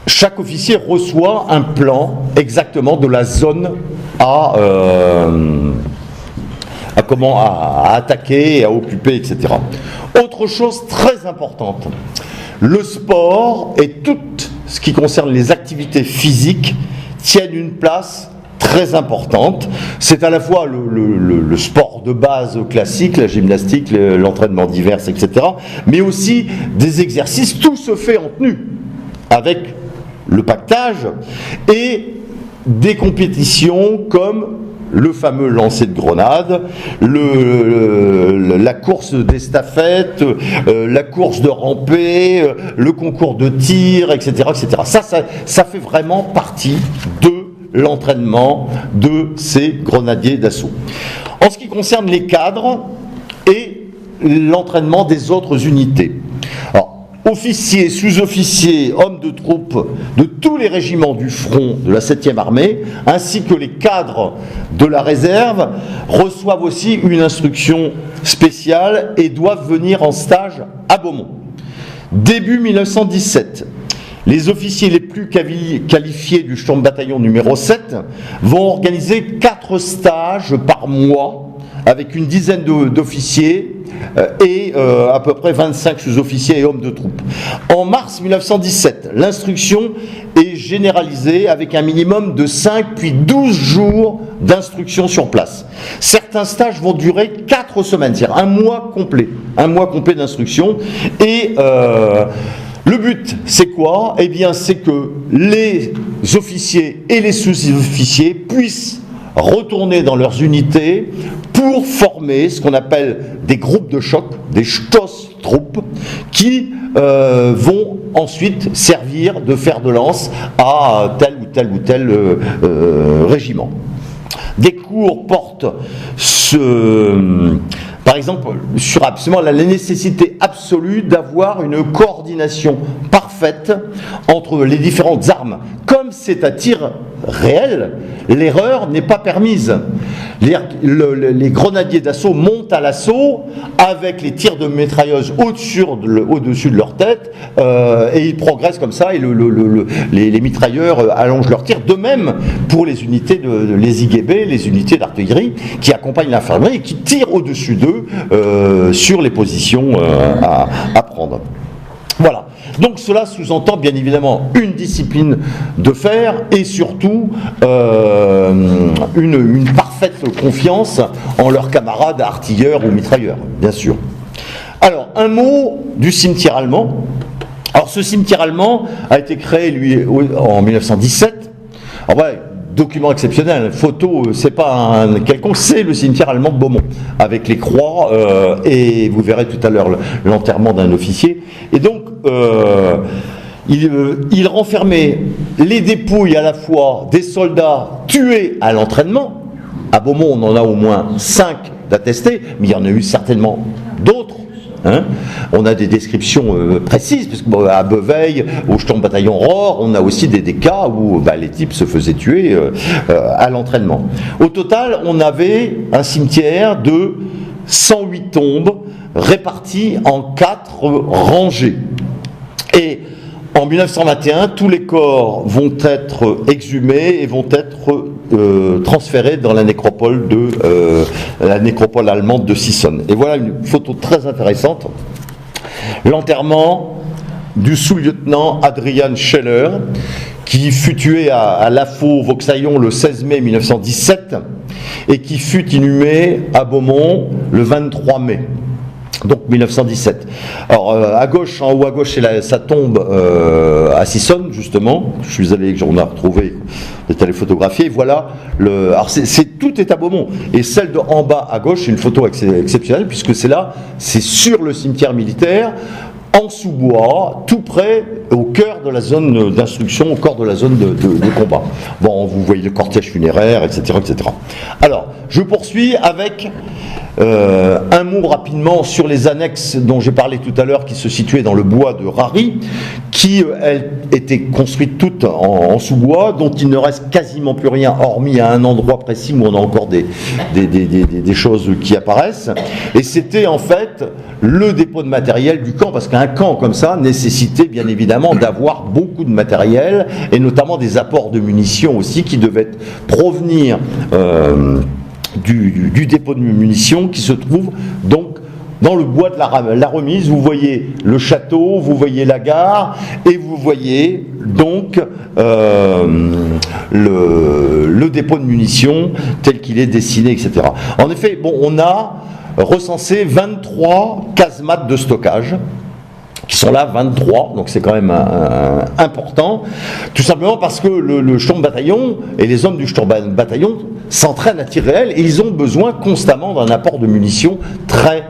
chaque officier reçoit un plan exactement de la zone à attaquer, à occuper, etc. Autre chose très importante, le sport et tout ce qui concerne les activités physiques tiennent une place très importante. C'est à la fois le sport de base classique, la gymnastique, l'entraînement divers, etc., mais aussi des exercices. Tout se fait en tenue, avec le pactage et des compétitions comme le fameux lancer de grenade, la course d'estafette, la course de rampée, le concours de tir, etc., etc. Ça fait vraiment partie de l'entraînement de ces grenadiers d'assaut. En ce qui concerne les cadres et l'entraînement des autres unités. Alors, officiers, sous-officiers, hommes de troupes de tous les régiments du front de la 7e armée, ainsi que les cadres de la réserve, reçoivent aussi une instruction spéciale et doivent venir en stage à Beaumont. Début 1917, les officiers les plus qualifiés du Sturmbataillon numéro 7 vont organiser 4 stages par mois avec une dizaine d'officiers et à peu près 25 sous-officiers et hommes de troupes. En mars 1917, l'instruction est généralisée avec un minimum de 5 puis 12 jours d'instruction sur place. Certains stages vont durer 4 semaines, c'est-à-dire un mois complet d'instruction. Et le but, c'est quoi? Eh bien, c'est que les officiers et les sous-officiers puissent retourner dans leurs unités pour former ce qu'on appelle des groupes de choc, des Stoßtruppen, qui vont ensuite servir de fer de lance à tel ou tel régiment. Des cours portent par exemple, sur absolument la nécessité absolue d'avoir une coordination parfaite entre les différentes armes. Comme c'est à tir réel, l'erreur n'est pas permise. Les grenadiers d'assaut montent à l'assaut avec les tirs de mitrailleuse au-dessus de leur tête et ils progressent comme ça et les mitrailleurs allongent leurs tirs. De même pour les unités les IGB, les unités d'artillerie qui accompagnent l'infirmerie et qui tirent au-dessus d'eux sur les positions à prendre. Voilà. Donc cela sous-entend bien évidemment une discipline de fer et surtout une parfaite confiance en leurs camarades artilleurs ou mitrailleurs, bien sûr. Alors, un mot du cimetière allemand. Alors ce cimetière allemand a été créé, lui, en 1917. Alors ouais, document exceptionnel, photo, c'est pas un quelconque, c'est le cimetière allemand de Beaumont, avec les croix, et vous verrez tout à l'heure l'enterrement d'un officier. Et donc, il renfermait les dépouilles à la fois des soldats tués à l'entraînement. À Beaumont, on en a au moins 5 d'attestés, mais il y en a eu certainement d'autres. Hein, on a des descriptions précises, parce qu'à Beveille, au Sturmbataillon Rohr, on a aussi des cas où les types se faisaient tuer à l'entraînement. Au total, on avait un cimetière de 108 tombes réparties en 4 rangées. Et en 1921, tous les corps vont être exhumés et vont être transférés dans la nécropole allemande de Sissonne. Et voilà une photo très intéressante. L'enterrement du sous-lieutenant Adrian Scheller, qui fut tué à Lafaux-Vauxaillon le 16 mai 1917 et qui fut inhumé à Beaumont le 23 mai. Donc 1917. Alors à gauche, en haut à gauche, c'est sa tombe à Sissonne, justement. Je suis allé, j'en ai retrouvé, j'étais allé photographier. Voilà. Alors tout est à Beaumont. Et celle de en bas à gauche, c'est une photo exceptionnelle, puisque c'est sur le cimetière militaire, en sous-bois, tout près, au cœur de la zone d'instruction, au cœur de la zone de combat. Bon, vous voyez le cortège funéraire, etc., etc. Alors, je poursuis avec un mot rapidement sur les annexes dont j'ai parlé tout à l'heure, qui se situaient dans le bois de Rary, qui, elles, étaient construites toutes en sous-bois, dont il ne reste quasiment plus rien, hormis à un endroit précis où on a encore des choses qui apparaissent. Et c'était en fait le dépôt de matériel du camp, parce qu'un camp comme ça nécessitait bien évidemment d'avoir beaucoup de matériel, et notamment des apports de munitions aussi, qui devaient provenir du dépôt de munitions qui se trouve donc dans le bois de la Remise. Vous voyez le château, vous voyez la gare, et vous voyez donc le dépôt de munitions tel qu'il est dessiné, etc. En effet, bon, on a recensé 23 casemates de stockage, qui sont là, 23, donc c'est quand même important, tout simplement parce que le Sturmbataillon et les hommes du Sturmbataillon s'entraînent à tir réel, et ils ont besoin constamment d'un apport de munitions très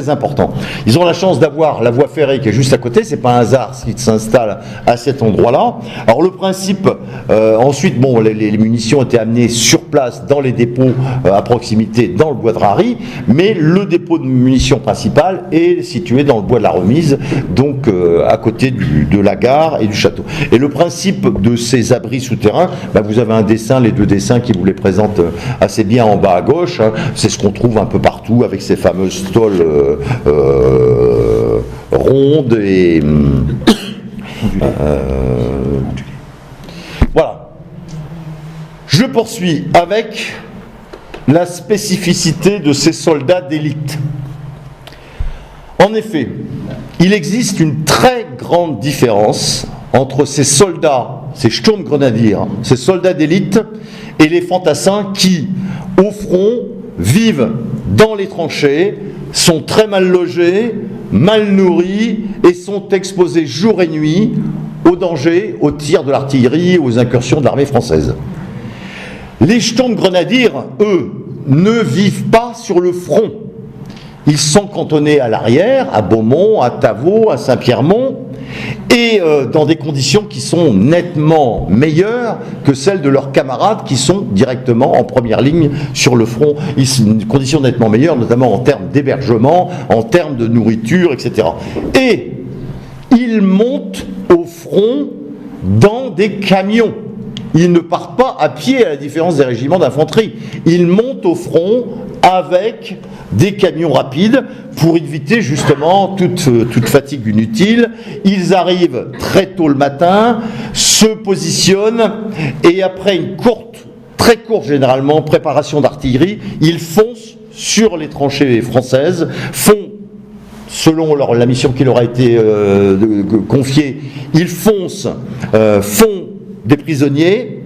important. Ils ont la chance d'avoir la voie ferrée qui est juste à côté, c'est pas un hasard s'ils s'installent à cet endroit-là. Alors le principe, ensuite, bon, les munitions étaient amenées sur place dans les dépôts à proximité dans le bois de Rary, mais le dépôt de munitions principal est situé dans le bois de la Remise, donc à côté de la gare et du château. Et le principe de ces abris souterrains, vous avez un dessin, les 2 dessins qui vous les présentent assez bien en bas à gauche, hein, c'est ce qu'on trouve un peu partout avec ces fameuses tôles rondes et voilà. Je poursuis avec la spécificité de ces soldats d'élite. En effet, il existe une très grande différence entre ces soldats, ces Sturmgrenadiers, ces soldats d'élite, et les fantassins qui, au front, vivent dans les tranchées, sont très mal logés, mal nourris et sont exposés jour et nuit aux dangers, aux tirs de l'artillerie, aux incursions de l'armée française. Les Sturmgrenadiers, eux, ne vivent pas sur le front. Ils sont cantonnés à l'arrière, à Beaumont, à Tavaux, à Saint-Pierremont, et dans des conditions qui sont nettement meilleures que celles de leurs camarades qui sont directement en première ligne sur le front. Des conditions nettement meilleures, notamment en termes d'hébergement, en termes de nourriture, etc. Et ils montent au front dans des camions. Ils ne partent pas à pied, à la différence des régiments d'infanterie. Ils montent au front avec des camions rapides pour éviter justement toute fatigue inutile. Ils arrivent très tôt le matin, se positionnent, et après une très courte généralement, préparation d'artillerie, ils foncent sur les tranchées françaises, selon la mission qui leur a été confiée, ils foncent, font des prisonniers,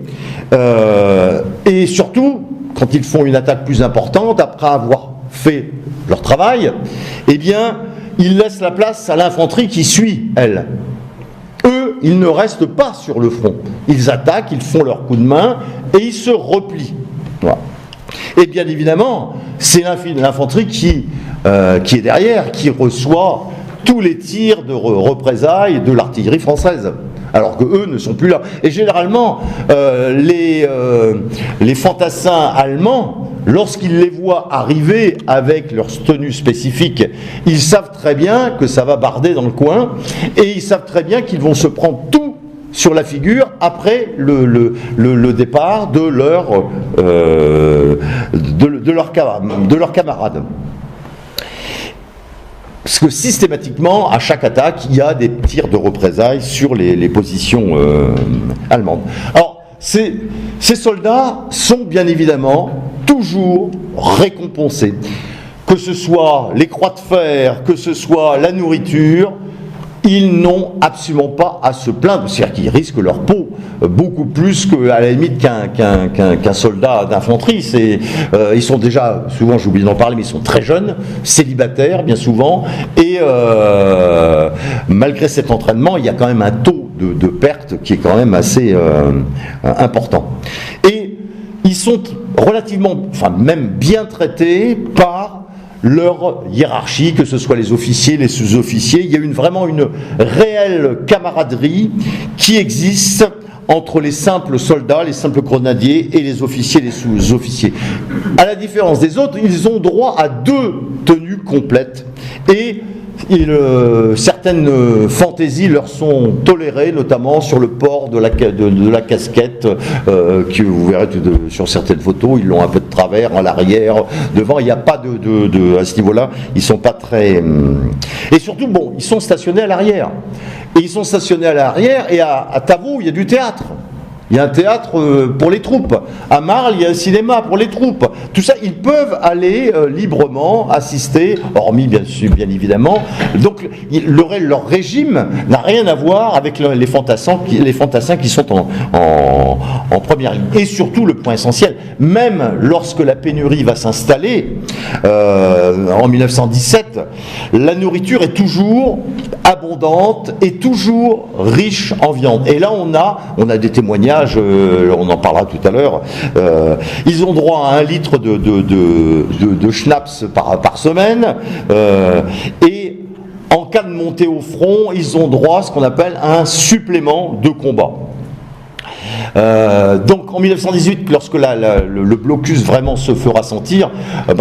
et surtout, quand ils font une attaque plus importante, après avoir fait leur travail, eh bien, ils laissent la place à l'infanterie qui suit, elle. Eux, ils ne restent pas sur le front. Ils attaquent, ils font leur coup de main, et ils se replient. Voilà. Et bien évidemment, c'est l'infanterie qui est derrière, qui reçoit tous les tirs de représailles de l'artillerie française, alors que eux ne sont plus là. Et généralement, les fantassins allemands, lorsqu'ils les voient arriver avec leur tenue spécifique, ils savent très bien que ça va barder dans le coin, et ils savent très bien qu'ils vont se prendre tout sur la figure après le départ de leurs camarades. Parce que systématiquement, à chaque attaque, il y a des tirs de représailles sur les positions allemandes. Alors, ces soldats sont bien évidemment toujours récompensés. Que ce soit les croix de fer, que ce soit la nourriture, ils n'ont absolument pas à se plaindre, c'est-à-dire qu'ils risquent leur peau beaucoup plus qu'à la limite qu'un soldat d'infanterie. Ils sont déjà, souvent j'ai oublié d'en parler, mais ils sont très jeunes, célibataires bien souvent, et malgré cet entraînement, il y a quand même un taux de perte qui est quand même assez important. Et ils sont relativement, enfin même bien traités par leur hiérarchie, que ce soit les officiers, les sous-officiers. Il y a vraiment une réelle camaraderie qui existe entre les simples soldats, les simples grenadiers et les officiers et les sous-officiers. À la différence des autres, ils ont droit à 2 tenues complètes et certaines fantaisies leur sont tolérées, notamment sur le port de la casquette, que vous verrez sur certaines photos. Ils l'ont un peu de travers, à l'arrière, devant. Il n'y a pas à ce niveau-là, ils sont pas très. Et surtout, bon, ils sont stationnés à l'arrière. Et ils sont stationnés à l'arrière. Et à Tavaux, il y a du théâtre. Il y a un théâtre pour les troupes. À Marle, il y a un cinéma pour les troupes. Tout ça, ils peuvent aller librement assister, hormis bien évidemment. Donc, leur régime n'a rien à voir avec les fantassins qui sont en première ligne. Et surtout, le point essentiel, même lorsque la pénurie va s'installer en 1917, la nourriture est toujours abondante et toujours riche en viande. Et là, on a des témoignages. On en parlera tout à l'heure. Ils ont droit à 1 litre de schnapps par semaine, et en cas de montée au front, ils ont droit à ce qu'on appelle un supplément de combat. Donc en 1918, lorsque le blocus vraiment se fera sentir,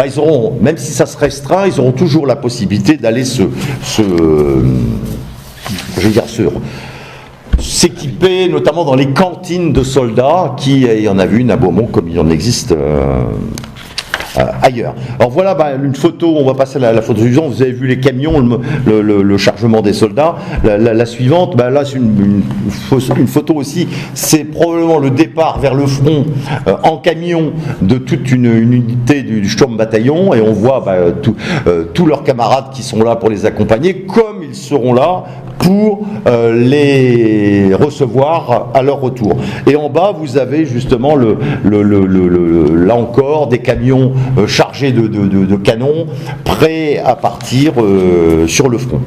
ils auront, même si ça se restreint, ils auront toujours la possibilité d'aller s'équiper, notamment dans les cantines de soldats, il y en a vu une à Beaumont comme il en existe ailleurs. Alors voilà une photo, on va passer à la photo suivante. Vous avez vu les camions, le chargement des soldats. La suivante, là c'est une photo aussi, c'est probablement le départ vers le front en camion de toute une unité du Sturmbataillon, et on voit tous leurs camarades qui sont là pour les accompagner, comme ils seront là pour les recevoir à leur retour. Et en bas, vous avez justement là encore des camions chargés de canons, prêts à partir sur le front.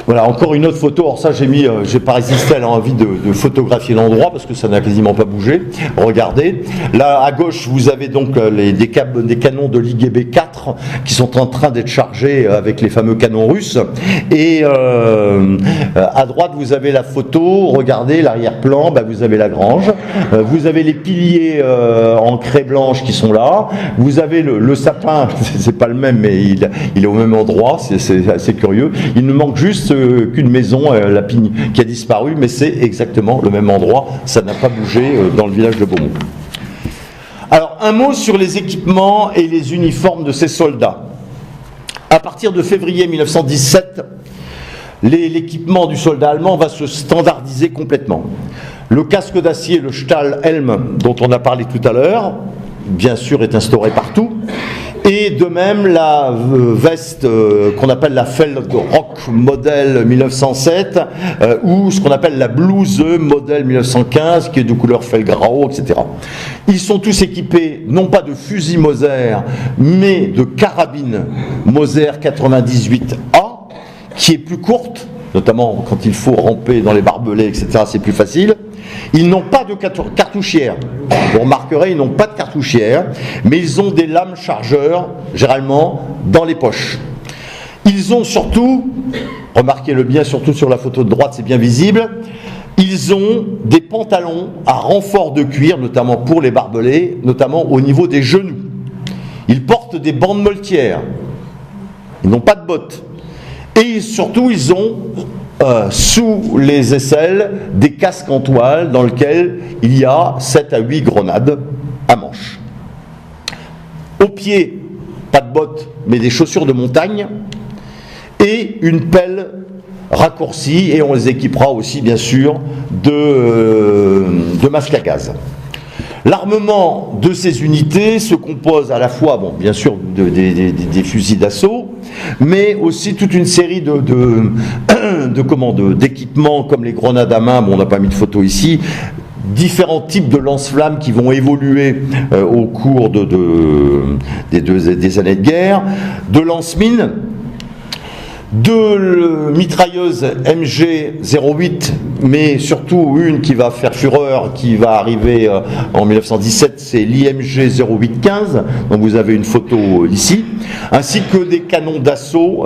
Voilà, encore une autre photo. Alors ça, j'ai pas résisté à l'envie de photographier l'endroit parce que ça n'a quasiment pas bougé. Regardez, là à gauche, vous avez donc des canons de l'IGB 4 qui sont en train d'être chargés avec les fameux canons russes. Et à droite, vous avez la photo. Regardez l'arrière-plan. Vous avez la grange. Vous avez les piliers en craie blanche qui sont là. Vous avez le sapin. C'est pas le même, mais il est au même endroit. C'est assez curieux. Il nous manque juste qu'une maison, la Pigne, qui a disparu, mais c'est exactement le même endroit, ça n'a pas bougé dans le village de Beaumont. Alors, un mot sur les équipements et les uniformes de ces soldats. À partir de février 1917, l'équipement du soldat allemand va se standardiser complètement. Le casque d'acier, le Stahlhelm, dont on a parlé tout à l'heure, bien sûr est instauré partout. Et de même, la veste qu'on appelle la Feldrock modèle 1907, ou ce qu'on appelle la blouse modèle 1915, qui est de couleur Feldgrau, etc. Ils sont tous équipés, non pas de fusils Mauser, mais de carabines Mauser 98A, qui est plus courte, notamment quand il faut ramper dans les barbelés, etc., c'est plus facile. Ils n'ont pas de cartouchière. Vous remarquerez, ils n'ont pas de cartouchière, mais ils ont des lames chargeurs, généralement, dans les poches. Ils ont surtout, remarquez-le bien, surtout sur la photo de droite, c'est bien visible, ils ont des pantalons à renfort de cuir, notamment pour les barbelés, notamment au niveau des genoux. Ils portent des bandes moltières. Ils n'ont pas de bottes. Et surtout, ils ont sous les aisselles des casques en toile dans lesquels il y a 7 à 8 grenades à manche. Aux pieds, pas de bottes, mais des chaussures de montagne et une pelle raccourcie, et on les équipera aussi bien sûr de masques à gaz. L'armement de ces unités se compose à la fois, bon, bien sûr, des fusils d'assaut, mais aussi toute une série d'équipements comme les grenades à main. Bon, on n'a pas mis de photo ici. Différents types de lance-flammes qui vont évoluer au cours des années de guerre, de lance-mines, de mitrailleuses MG-08, mais surtout une qui va faire fureur, qui va arriver en 1917, c'est l'IMG-0815, donc vous avez une photo ici, ainsi que des canons d'assaut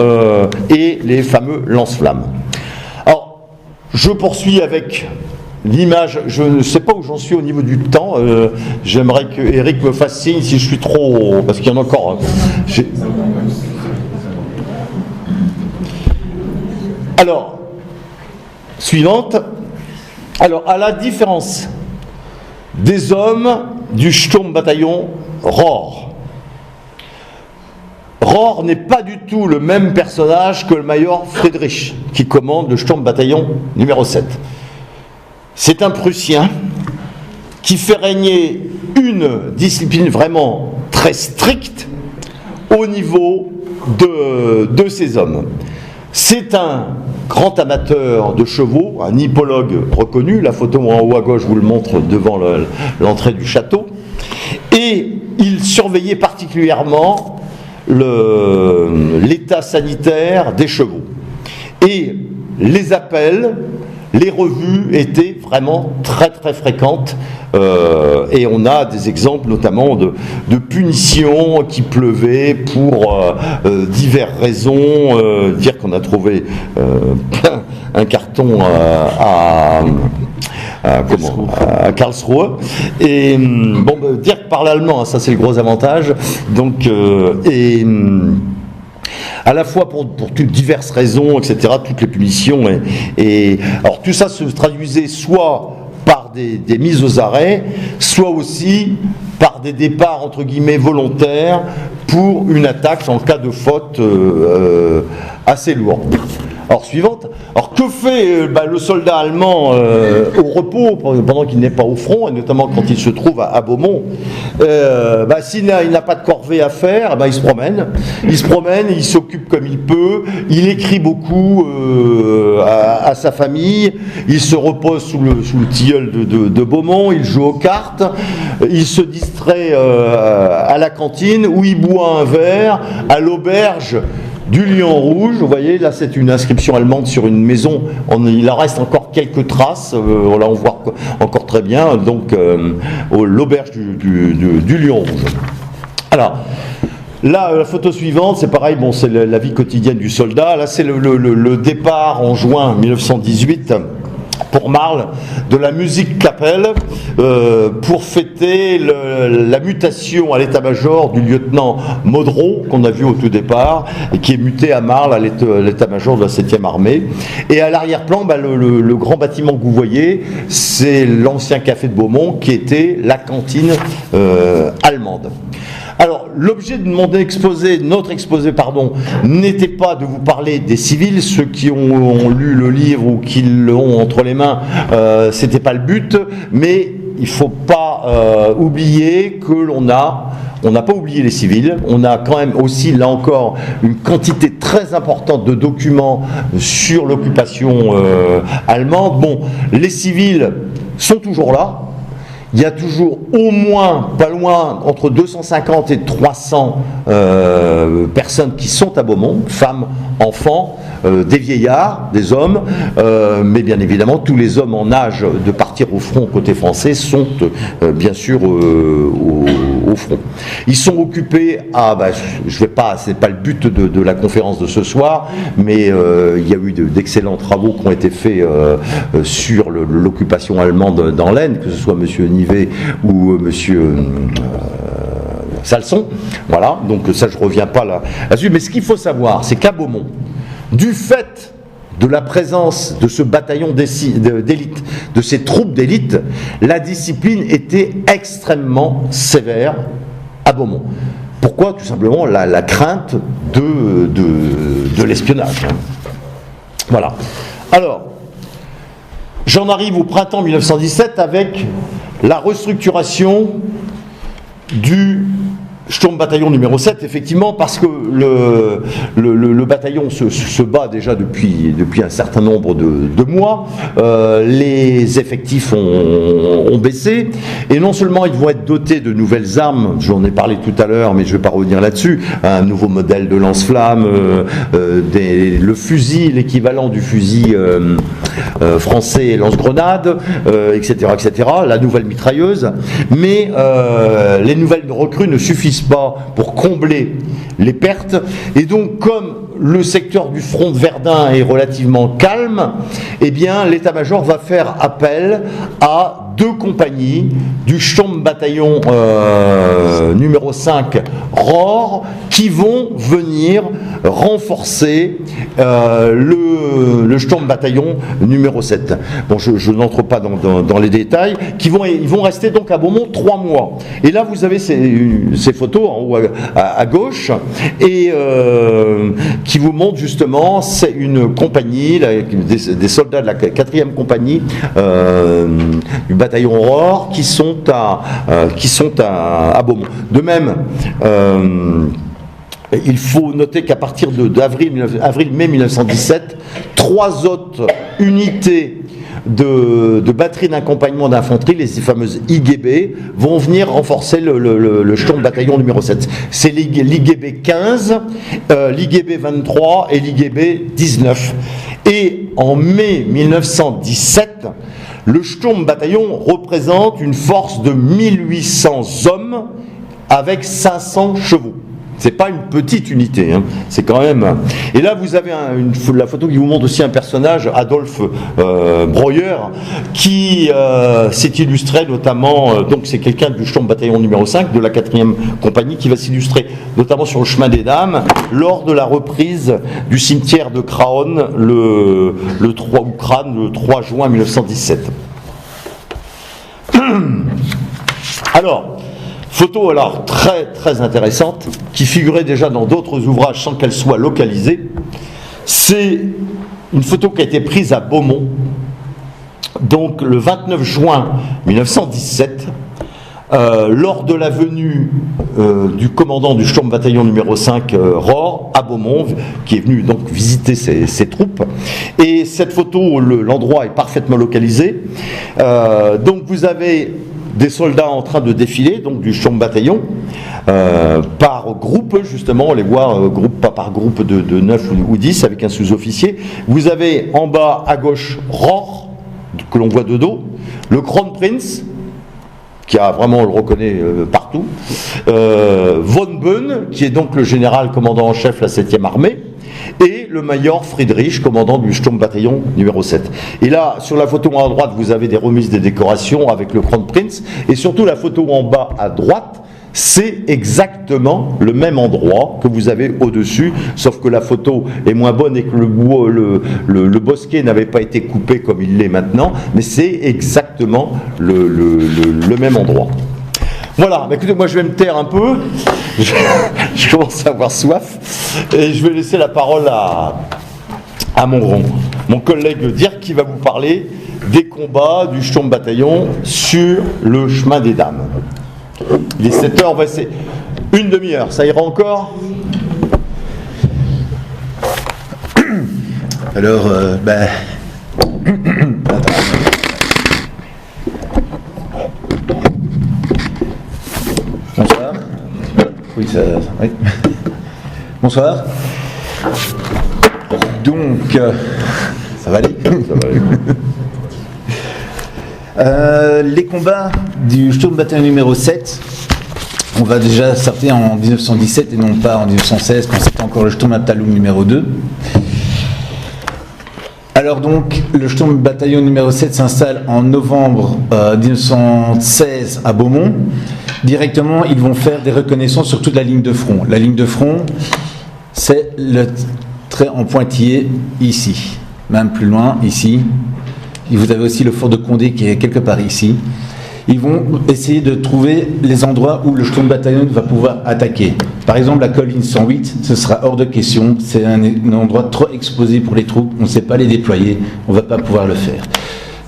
et les fameux lance-flammes. Alors, je poursuis avec l'image. Je ne sais pas où j'en suis au niveau du temps. J'aimerais que Eric me fasse signe si je suis trop... parce qu'il y en a encore... Alors, suivante. Alors, à la différence des hommes du Sturmbataillon Rohr. Rohr n'est pas du tout le même personnage que le major Friedrich, qui commande le Sturmbataillon numéro 7. C'est un Prussien qui fait régner une discipline vraiment très stricte au niveau de ces hommes. C'est un grand amateur de chevaux, un hippologue reconnu. La photo en haut à gauche vous le montre devant l'entrée du château. Et il surveillait particulièrement l'état sanitaire des chevaux. Et les appels, les revues étaient vraiment très très fréquentes. Et on a des exemples notamment de punitions qui pleuvaient pour diverses raisons. Dire qu'on a trouvé un carton à Karlsruhe, et bon, dire que parle allemand, ça c'est le gros avantage. Donc à la fois pour diverses raisons, etc., toutes les punitions, et alors tout ça se traduisait soit par des mises aux arrêts, soit aussi par des départs entre guillemets volontaires pour une attaque en cas de faute assez lourde. Alors, suivante. Alors, que fait le soldat allemand au repos pendant qu'il n'est pas au front, et notamment quand il se trouve à Beaumont? S'il n'a pas de corvée à faire, il se promène. Il se promène, il s'occupe comme il peut, il écrit beaucoup à sa famille, il se repose sous le tilleul de Beaumont, il joue aux cartes, il se distrait à la cantine où il boit un verre, à l'auberge du Lion Rouge. Vous voyez, là c'est une inscription allemande sur une maison, il en reste encore quelques traces, là on voit encore très bien, donc l'auberge du Lion Rouge. Alors, là, la photo suivante, c'est pareil, bon, c'est la vie quotidienne du soldat. Là c'est le départ en juin 1918 pour Marle de la Musikkapelle pour fêter la mutation à l'état-major du lieutenant Modreau, qu'on a vu au tout départ, et qui est muté à Marle à l'état-major de la 7e armée. Et à l'arrière-plan, le grand bâtiment que vous voyez, c'est l'ancien café de Beaumont, qui était la cantine allemande. Alors, l'objet de notre exposé, n'était pas de vous parler des civils. Ceux qui ont lu le livre ou qui l'ont entre les mains, c'était pas le but, mais il faut pas oublier que on n'a pas oublié les civils. On a quand même aussi, là encore, une quantité très importante de documents sur l'occupation allemande. Bon, les civils sont toujours là. Il y a toujours au moins, pas loin, entre 250 et 300 personnes qui sont à Beaumont, femmes, enfants, des vieillards, des hommes, mais bien évidemment tous les hommes en âge de partir au front côté français sont bien sûr au front. Ils sont occupés à, je vais pas, c'est pas le but de la conférence de ce soir, mais il y a eu d'excellents travaux qui ont été faits sur l'occupation allemande dans l'Aisne, que ce soit monsieur Nivet ou monsieur Salson, voilà, donc ça je reviens pas là-dessus, mais ce qu'il faut savoir, c'est qu'à Beaumont, du fait de la présence de ce bataillon d'élite, de ces troupes d'élite, la discipline était extrêmement sévère à Beaumont. Pourquoi ? Tout simplement la crainte de l'espionnage. Voilà. Alors, j'en arrive au printemps 1917 avec la restructuration du Sturmbataillon numéro 7, effectivement, parce que le bataillon se bat déjà depuis un certain nombre de mois. Les effectifs ont baissé, et non seulement ils vont être dotés de nouvelles armes, j'en ai parlé tout à l'heure, mais je ne vais pas revenir là-dessus, un nouveau modèle de lance-flamme, le fusil, l'équivalent du fusil français lance-grenade, etc., etc., la nouvelle mitrailleuse, mais les nouvelles recrues ne suffisent pas pour combler les pertes, et donc comme le secteur du front de Verdun est relativement calme, eh bien l'état-major va faire appel à 2 compagnies du Sturmbataillon numéro 5 Rohr qui vont venir renforcer le Sturmbataillon numéro 7. Bon, je n'entre pas dans les détails, ils vont rester donc à Beaumont 3 mois. Et là, vous avez ces photos en haut à gauche, et qui vous montrent justement, c'est une compagnie, des soldats de la 4e compagnie du bataillon Rohr qui sont à Beaumont. De même, il faut noter qu'à partir d'avril-mai 1917, 3 autres unités de batterie d'accompagnement d'infanterie, les fameuses IGB, vont venir renforcer le Sturmbataillon numéro 7. C'est l'IGB 15, l'IGB 23 et l'IGB 19. Et en mai 1917, le Sturmbataillon représente une force de 1800 hommes avec 500 chevaux. C'est pas une petite unité, hein. C'est quand même. Et là, vous avez la photo qui vous montre aussi un personnage, Adolphe Breuer, qui s'est illustré notamment. Donc, c'est quelqu'un du Sturmbataillon numéro 5 de la 4e compagnie qui va s'illustrer notamment sur le chemin des Dames lors de la reprise du cimetière de Craonne le 3 juin 1917. Alors. Photo très très intéressante, qui figurait déjà dans d'autres ouvrages sans qu'elle soit localisée. C'est une photo qui a été prise à Beaumont, donc le 29 juin 1917, lors de la venue du commandant du Sturmbataillon numéro 5 Rohr à Beaumont, qui est venu donc visiter ses troupes. Et cette photo, l'endroit est parfaitement localisé. Donc vous avez des soldats en train de défiler, donc du Sturmbataillon, par groupe, justement, on les voit pas par groupe de 9 ou 10, avec un sous-officier. Vous avez en bas à gauche Rohr, que l'on voit de dos, le Kronprinz, qui a vraiment, on le reconnaît partout, von Boehm, qui est donc le général commandant en chef de la 7e armée, et le major Friedrich, commandant du Sturmbataillon numéro 7. Et là, sur la photo à droite, vous avez des remises des décorations avec le Kronprinz, et surtout la photo en bas à droite, c'est exactement le même endroit que vous avez au-dessus, sauf que la photo est moins bonne et que le bosquet n'avait pas été coupé comme il l'est maintenant, mais c'est exactement le même endroit. Voilà, bah écoutez, moi je vais me taire un peu, je commence à avoir soif, et je vais laisser la parole à mon collègue Dirk, qui va vous parler des combats du Sturmbataillon sur le chemin des Dames. Il est 7h, on va essayer une demi-heure, ça ira encore ? Alors, bonsoir. Oui, oui. Bonsoir. Donc, ça va aller. Ça va aller. Les combats du Sturmbataillon numéro 7, on va déjà sortir en 1917 et non pas en 1916 quand c'était encore le Sturmbataillon numéro 2. Alors donc, le Sturmbataillon numéro 7 s'installe en novembre 1916 à Beaumont. Directement, ils vont faire des reconnaissances sur toute la ligne de front. La ligne de front, c'est le trait en pointillé ici, même plus loin, ici. Et vous avez aussi le fort de Condé qui est quelque part ici. Ils vont essayer de trouver les endroits où le Sturmbataillon va pouvoir attaquer. Par exemple, la colline 108, ce sera hors de question. C'est un endroit trop exposé pour les troupes. On ne sait pas les déployer. On ne va pas pouvoir le faire.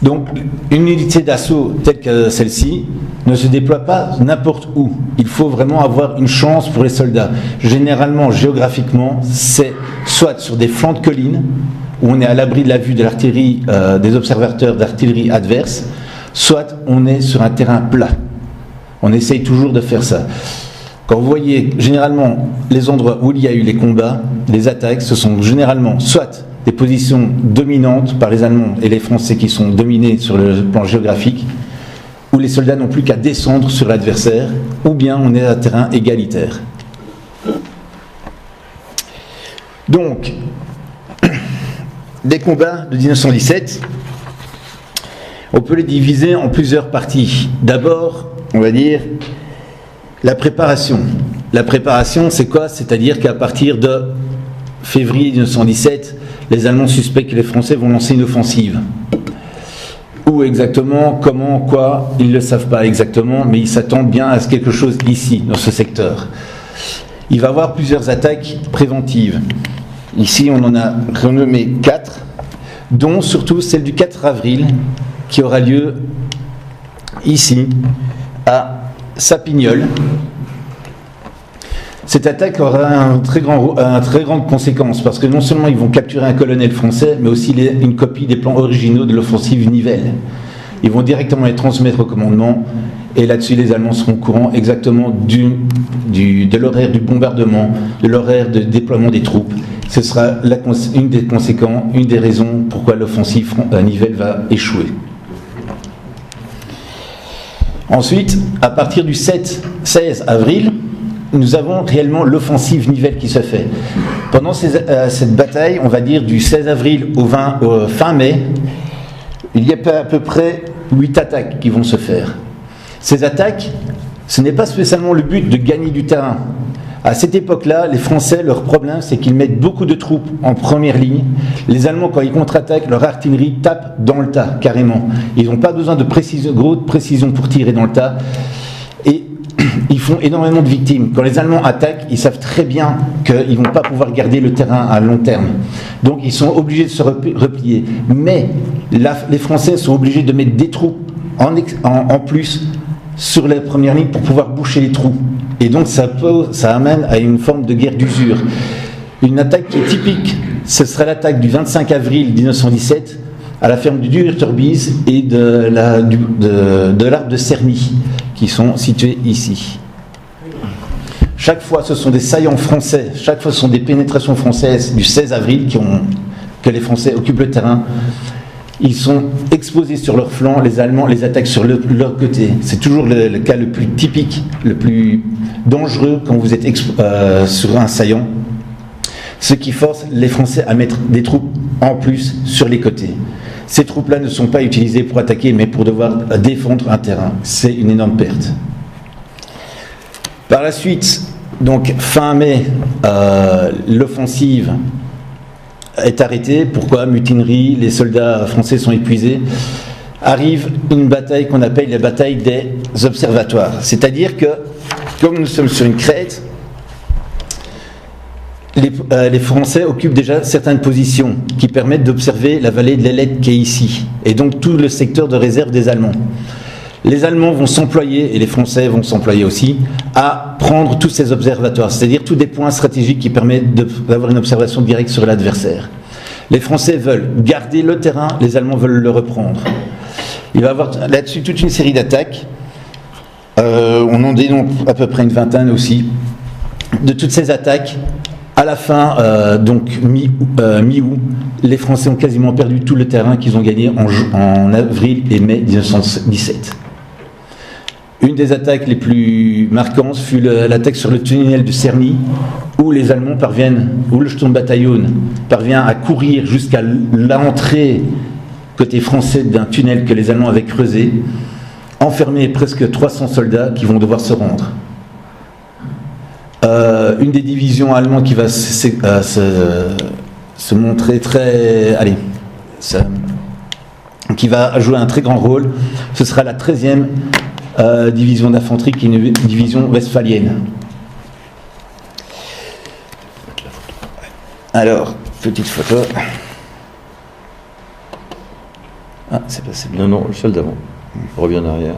Donc, une unité d'assaut telle que celle-ci ne se déploie pas n'importe où. Il faut vraiment avoir une chance pour les soldats. Généralement, géographiquement, c'est soit sur des flancs de collines, où on est à l'abri de la vue de l'artillerie, des observateurs d'artillerie adverse, soit on est sur un terrain plat. On essaye toujours de faire ça. Quand vous voyez généralement les endroits où il y a eu les combats, les attaques, ce sont généralement soit des positions dominantes par les Allemands et les Français qui sont dominés sur le plan géographique, où les soldats n'ont plus qu'à descendre sur l'adversaire, ou bien on est à un terrain égalitaire. Donc, les combats de 1917, on peut les diviser en plusieurs parties. D'abord, on va dire la préparation. La préparation, c'est quoi? C'est-à-dire qu'à partir de février 1917, les Allemands suspectent que les Français vont lancer une offensive. Où exactement, comment, quoi, ils ne le savent pas exactement, mais ils s'attendent bien à quelque chose ici, dans ce secteur. Il va y avoir plusieurs attaques préventives. Ici, on en a renommé 4, dont surtout celle du 4 avril, qui aura lieu ici, à Sapignol. Cette attaque aura une très grande conséquence, parce que non seulement ils vont capturer un colonel français, mais aussi une copie des plans originaux de l'offensive Nivelle. Ils vont directement les transmettre au commandement, et là-dessus les Allemands seront au courant exactement de l'horaire du bombardement, de l'horaire de déploiement des troupes. Ce sera une des conséquences, une des raisons pourquoi l'offensive Nivelle va échouer. Ensuite, à partir du 16 avril, nous avons réellement l'offensive Nivelle qui se fait. Pendant cette bataille, on va dire du 16 avril au fin mai, il y a à peu près 8 attaques qui vont se faire. Ces attaques, ce n'est pas spécialement le but de gagner du terrain. À cette époque-là, les Français, leur problème, c'est qu'ils mettent beaucoup de troupes en première ligne. Les Allemands, quand ils contre-attaquent, leur artillerie tape dans le tas, carrément. Ils n'ont pas besoin de grosse précision pour tirer dans le tas. Et ils font énormément de victimes. Quand les Allemands attaquent, ils savent très bien qu'ils ne vont pas pouvoir garder le terrain à long terme. Donc ils sont obligés de se replier. Mais les Français sont obligés de mettre des troupes en plus sur la première ligne pour pouvoir boucher les trous. Et donc ça amène à une forme de guerre d'usure. Une attaque qui est typique, ce sera l'attaque du 25 avril 1917 à la ferme du Dur-Turbise et de l'arbre de Cerny, qui sont situés ici. Chaque fois, ce sont des saillants français, chaque fois, ce sont des pénétrations françaises du 16 avril que les Français occupent le terrain. Ils sont exposés sur leur flanc, les Allemands les attaquent sur leur côté. C'est toujours le cas le plus typique, le plus dangereux quand vous êtes sur un saillant. Ce qui force les Français à mettre des troupes en plus sur les côtés. Ces troupes-là ne sont pas utilisées pour attaquer, mais pour devoir défendre un terrain. C'est une énorme perte. Par la suite, donc fin mai, l'offensive est arrêtée. Pourquoi? Mutinerie, les soldats français sont épuisés. Arrive une bataille qu'on appelle la bataille des observatoires. C'est-à-dire que, comme nous sommes sur une crête, les Français occupent déjà certaines positions qui permettent d'observer la vallée de l'Ailette qui est ici, et donc tout le secteur de réserve des Allemands. Les Allemands vont s'employer, et les Français vont s'employer aussi, à prendre tous ces observatoires, c'est-à-dire tous des points stratégiques qui permettent d'avoir une observation directe sur l'adversaire. Les Français veulent garder le terrain, les Allemands veulent le reprendre. Il va y avoir là-dessus toute une série d'attaques, on en dénombre à peu près une vingtaine aussi. De toutes ces attaques, À la fin, donc mi-août, les Français ont quasiment perdu tout le terrain qu'ils ont gagné en avril et mai 1917. Une des attaques les plus marquantes fut l'attaque sur le tunnel de Cerny, où les Allemands où le Sturmbataillon parvient à courir jusqu'à l'entrée côté français d'un tunnel que les Allemands avaient creusé, enfermer presque 300 soldats qui vont devoir se rendre. Une des divisions allemandes qui va se montrer qui va jouer un très grand rôle, ce sera la 13e division d'infanterie, qui est une division westphalienne. Alors, petite photo. Ah, c'est passé bien. Non, le seul d'avant. Reviens en arrière.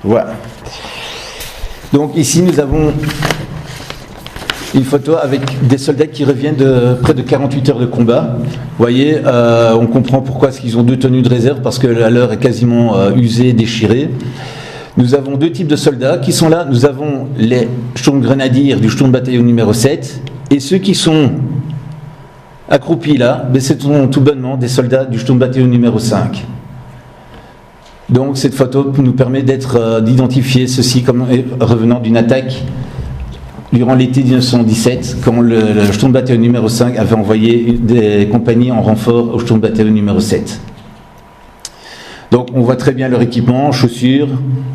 Voilà. Donc ici, nous avons une photo avec des soldats qui reviennent de près de 48 heures de combat. Vous voyez, on comprend pourquoi ils ont 2 tenues de réserve, parce que la leur est quasiment usée, déchirée. Nous avons 2 types de soldats qui sont là. Nous avons les Sturmgrenadiers du Sturmbataillon numéro 7, et ceux qui sont accroupis là, ce sont tout bonnement des soldats du Sturmbataillon numéro 5. Donc cette photo nous permet d'identifier ceci comme revenant d'une attaque durant l'été 1917, quand le Sturmbataillon numéro 5 avait envoyé des compagnies en renfort au Sturmbataillon numéro 7. Donc on voit très bien leur équipement, chaussures,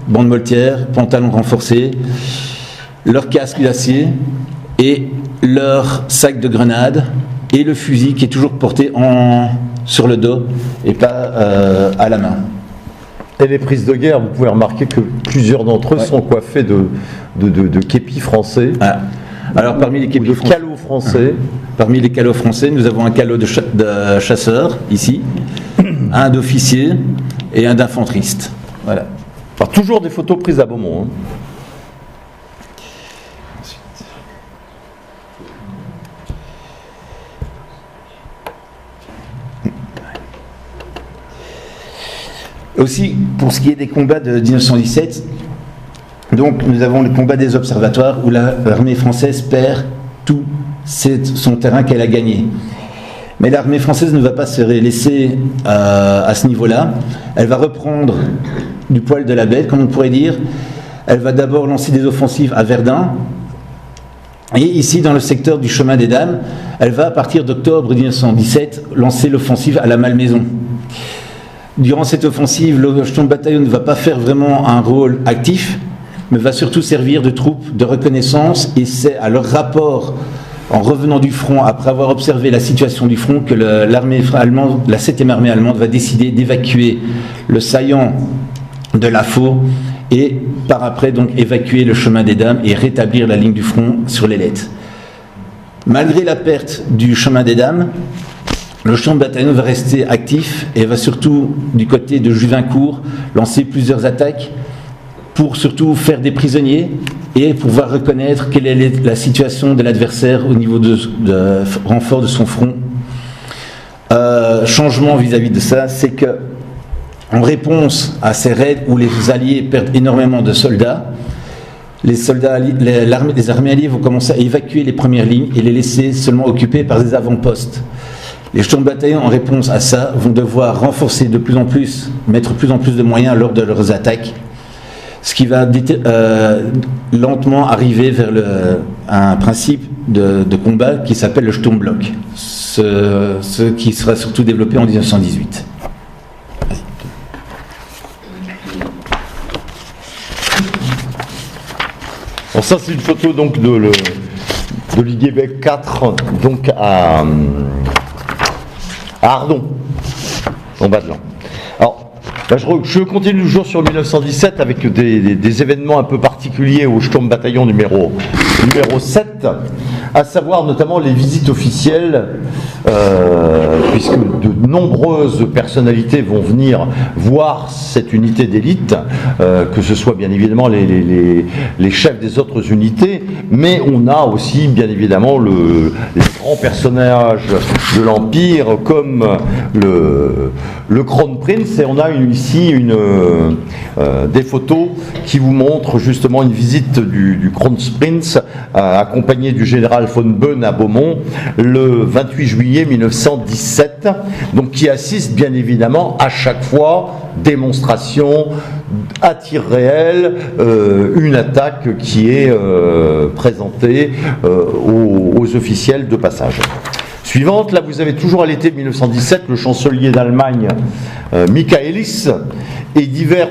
bandes moltières, pantalons renforcés, leur casque d'acier et leur sac de grenades et le fusil qui est toujours porté sur le dos et pas à la main. Et les prises de guerre, vous pouvez remarquer que plusieurs d'entre eux sont coiffés de képis français. Ah. Alors parmi les képis calots français. Parmi les calots français, nous avons un calot de chasseur ici, un d'officier et un d'infanteriste. Voilà. Alors, toujours des photos prises à Beaumont. Aussi, pour ce qui est des combats de 1917, donc nous avons le combat des observatoires où l'armée française perd tout son terrain qu'elle a gagné. Mais l'armée française ne va pas se laisser à ce niveau-là. Elle va reprendre du poil de la bête, comme on pourrait dire. Elle va d'abord lancer des offensives à Verdun. Et ici, dans le secteur du chemin des Dames, elle va, à partir d'octobre 1917, lancer l'offensive à la Malmaison. Durant cette offensive, le Sturmbataillon ne va pas faire vraiment un rôle actif, mais va surtout servir de troupe de reconnaissance, et c'est à leur rapport, en revenant du front, après avoir observé la situation du front, que l'armée allemande, la 7e armée allemande va décider d'évacuer le saillant de la Faux et par après donc évacuer le chemin des Dames et rétablir la ligne du front sur l'Ailette. Malgré la perte du chemin des Dames, le Sturmbataillon va rester actif et va surtout, du côté de Juvincourt, lancer plusieurs attaques pour surtout faire des prisonniers et pouvoir reconnaître quelle est la situation de l'adversaire au niveau de renfort de son front. Changement vis-à-vis de ça, c'est que en réponse à ces raids où les Alliés perdent énormément de soldats, les armées alliées vont commencer à évacuer les premières lignes et les laisser seulement occupées par des avant-postes. Les Sturmbataillons, en réponse à ça, vont devoir renforcer de plus en plus, mettre plus en plus de moyens lors de leurs attaques, ce qui va lentement arriver vers un principe de combat qui s'appelle le Sturmblock, ce qui sera surtout développé en 1918. Alors ça, c'est une photo donc de l'IGB 4 donc à Ardon, en bas de l'an. Alors, là, je continue toujours sur 1917 avec des événements un peu particuliers au Sturmbataillon numéro 7. à savoir notamment les visites officielles, puisque de nombreuses personnalités vont venir voir cette unité d'élite, que ce soit bien évidemment les chefs des autres unités, mais on a aussi bien évidemment les grands personnages de l'Empire comme le Kronprinz, et on a ici des photos qui vous montrent justement une visite du Kronprinz accompagné du général von Boehn à Beaumont le 28 juillet 1917, donc qui assiste bien évidemment à chaque fois démonstration à tir réel, une attaque qui est présentée aux officiels de passage. Suivante, là vous avez toujours à l'été 1917 le chancelier d'Allemagne Michaelis et divers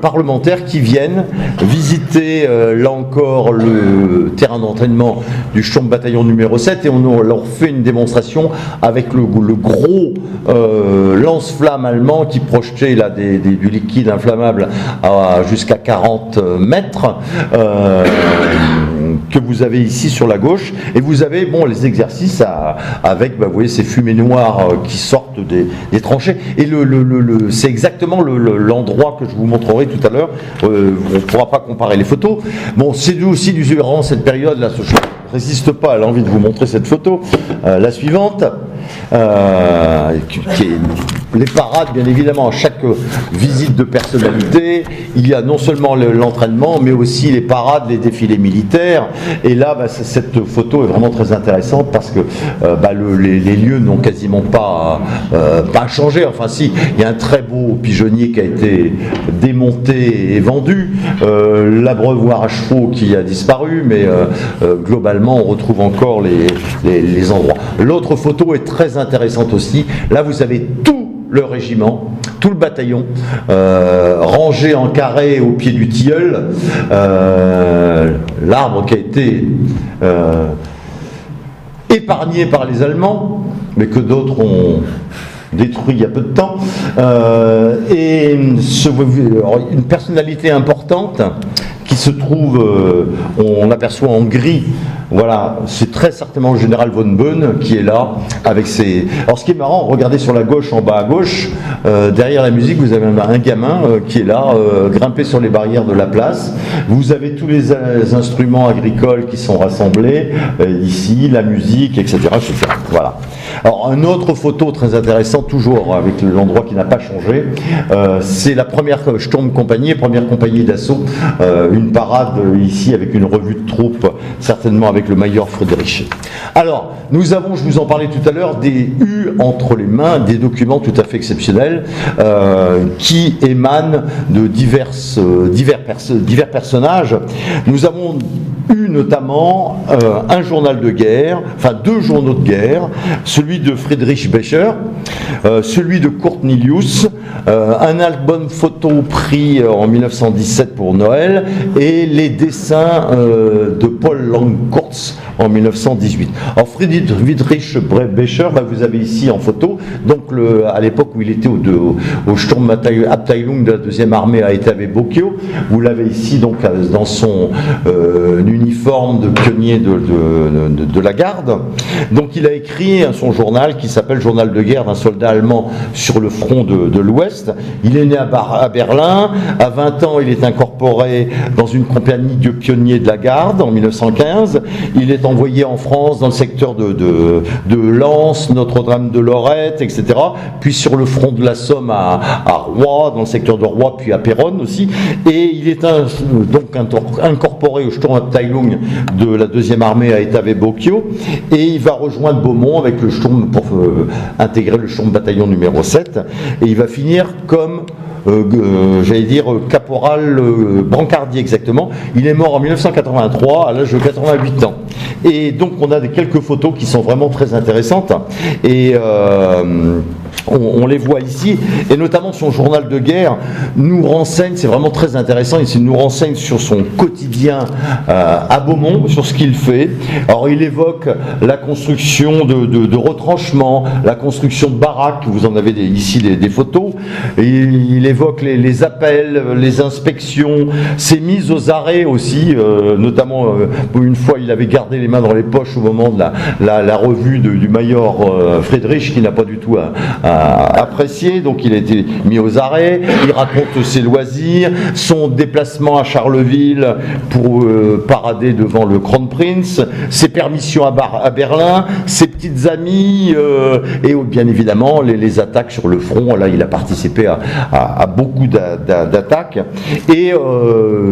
parlementaires qui viennent visiter là encore le terrain d'entraînement du Sturmbataillon numéro 7, et on leur fait une démonstration avec le gros lance-flamme allemand qui projetait là du liquide inflammable jusqu'à 40 mètres. Que vous avez ici sur la gauche, et vous avez les exercices avec vous voyez ces fumées noires qui sortent des tranchées, et c'est exactement l'endroit que je vous montrerai tout à l'heure. On ne pourra pas comparer les photos. C'est aussi durant cette période là, je ne résiste pas à l'envie de vous montrer cette photo, la suivante, qui est les parades, bien évidemment. À chaque visite de personnalité, il y a non seulement l'entraînement, mais aussi les parades, les défilés militaires. Et là, cette photo est vraiment très intéressante parce que les lieux n'ont quasiment pas changé. Enfin, si, il y a un très beau pigeonnier qui a été démonté et vendu, l'abreuvoir à chevaux qui a disparu, mais globalement, on retrouve encore les endroits. L'autre photo est très intéressante aussi. Là, vous avez tout le régiment, tout le bataillon, rangé en carré au pied du tilleul, l'arbre qui a été épargné par les Allemands, mais que d'autres ont détruit il y a peu de temps, et une personnalité importante qui se trouve, on aperçoit en gris, voilà, c'est très certainement le général von Boehn qui est là avec ses... Alors ce qui est marrant, regardez sur la gauche, en bas à gauche, derrière la musique, vous avez un gamin qui est là, grimpé sur les barrières de la place. Vous avez tous les instruments agricoles qui sont rassemblés, ici, la musique, etc., etc. Voilà. Alors, une autre photo très intéressante, toujours avec l'endroit qui n'a pas changé, c'est la première Sturmkompanie, première compagnie d'assaut, une parade ici avec une revue de troupes, certainement avec le Major Friedrich. Alors, nous avons, je vous en parlais tout à l'heure, eu entre les mains des documents tout à fait exceptionnels qui émanent de divers personnages. Nous avons eu notamment un journal de guerre, enfin 2 journaux de guerre, celui de Friedrich Becher, celui de Kurt Nilius, un album photo pris en 1917 pour Noël, et les dessins de Paul Langkurz en 1918. Alors Friedrich Becher, vous avez ici en photo, donc à l'époque où il était au Sturmabteilung de la 2e armée à Etave-Bocchio, vous l'avez ici donc dans son uniforme de pionnier de la garde. Donc il a écrit son journal qui s'appelle Journal de guerre d'un soldat allemand sur le front de l'Ouest. Il est né à Berlin, à 20 ans il est incorporé dans une compagnie de pionniers de la garde en 1915. Il est envoyé en France dans le secteur de Lens, Notre-Dame de Lorette, etc. Puis sur le front de la Somme à Roye, dans le secteur de Roye, puis à Péronne aussi. Et il est donc incorporé au Sturmabteilung de la 2e armée à Etave-Bocchio, et il va rejoindre Beaumont avec le Sturm pour intégrer le Sturmbataillon numéro 7, et il va finir comme caporal brancardier exactement. Il est mort en 1983 à l'âge de 88 ans. Et donc on a quelques photos qui sont vraiment très intéressantes. Et On les voit ici, et notamment son journal de guerre nous renseigne, c'est vraiment très intéressant, il nous renseigne sur son quotidien à Beaumont, sur ce qu'il fait. Alors il évoque la construction de retranchements, la construction de baraques, vous en avez ici des photos, et il évoque les appels, les inspections, ses mises aux arrêts aussi, notamment une fois il avait gardé les mains dans les poches au moment de la revue du Major Friedrich, qui n'a pas du tout apprécié, donc il a été mis aux arrêts. Il raconte ses loisirs, son déplacement à Charleville pour parader devant le Kronprinz, ses permissions à Berlin, ses petites amies et bien évidemment les attaques sur le front. Là il a participé à beaucoup d'attaques, et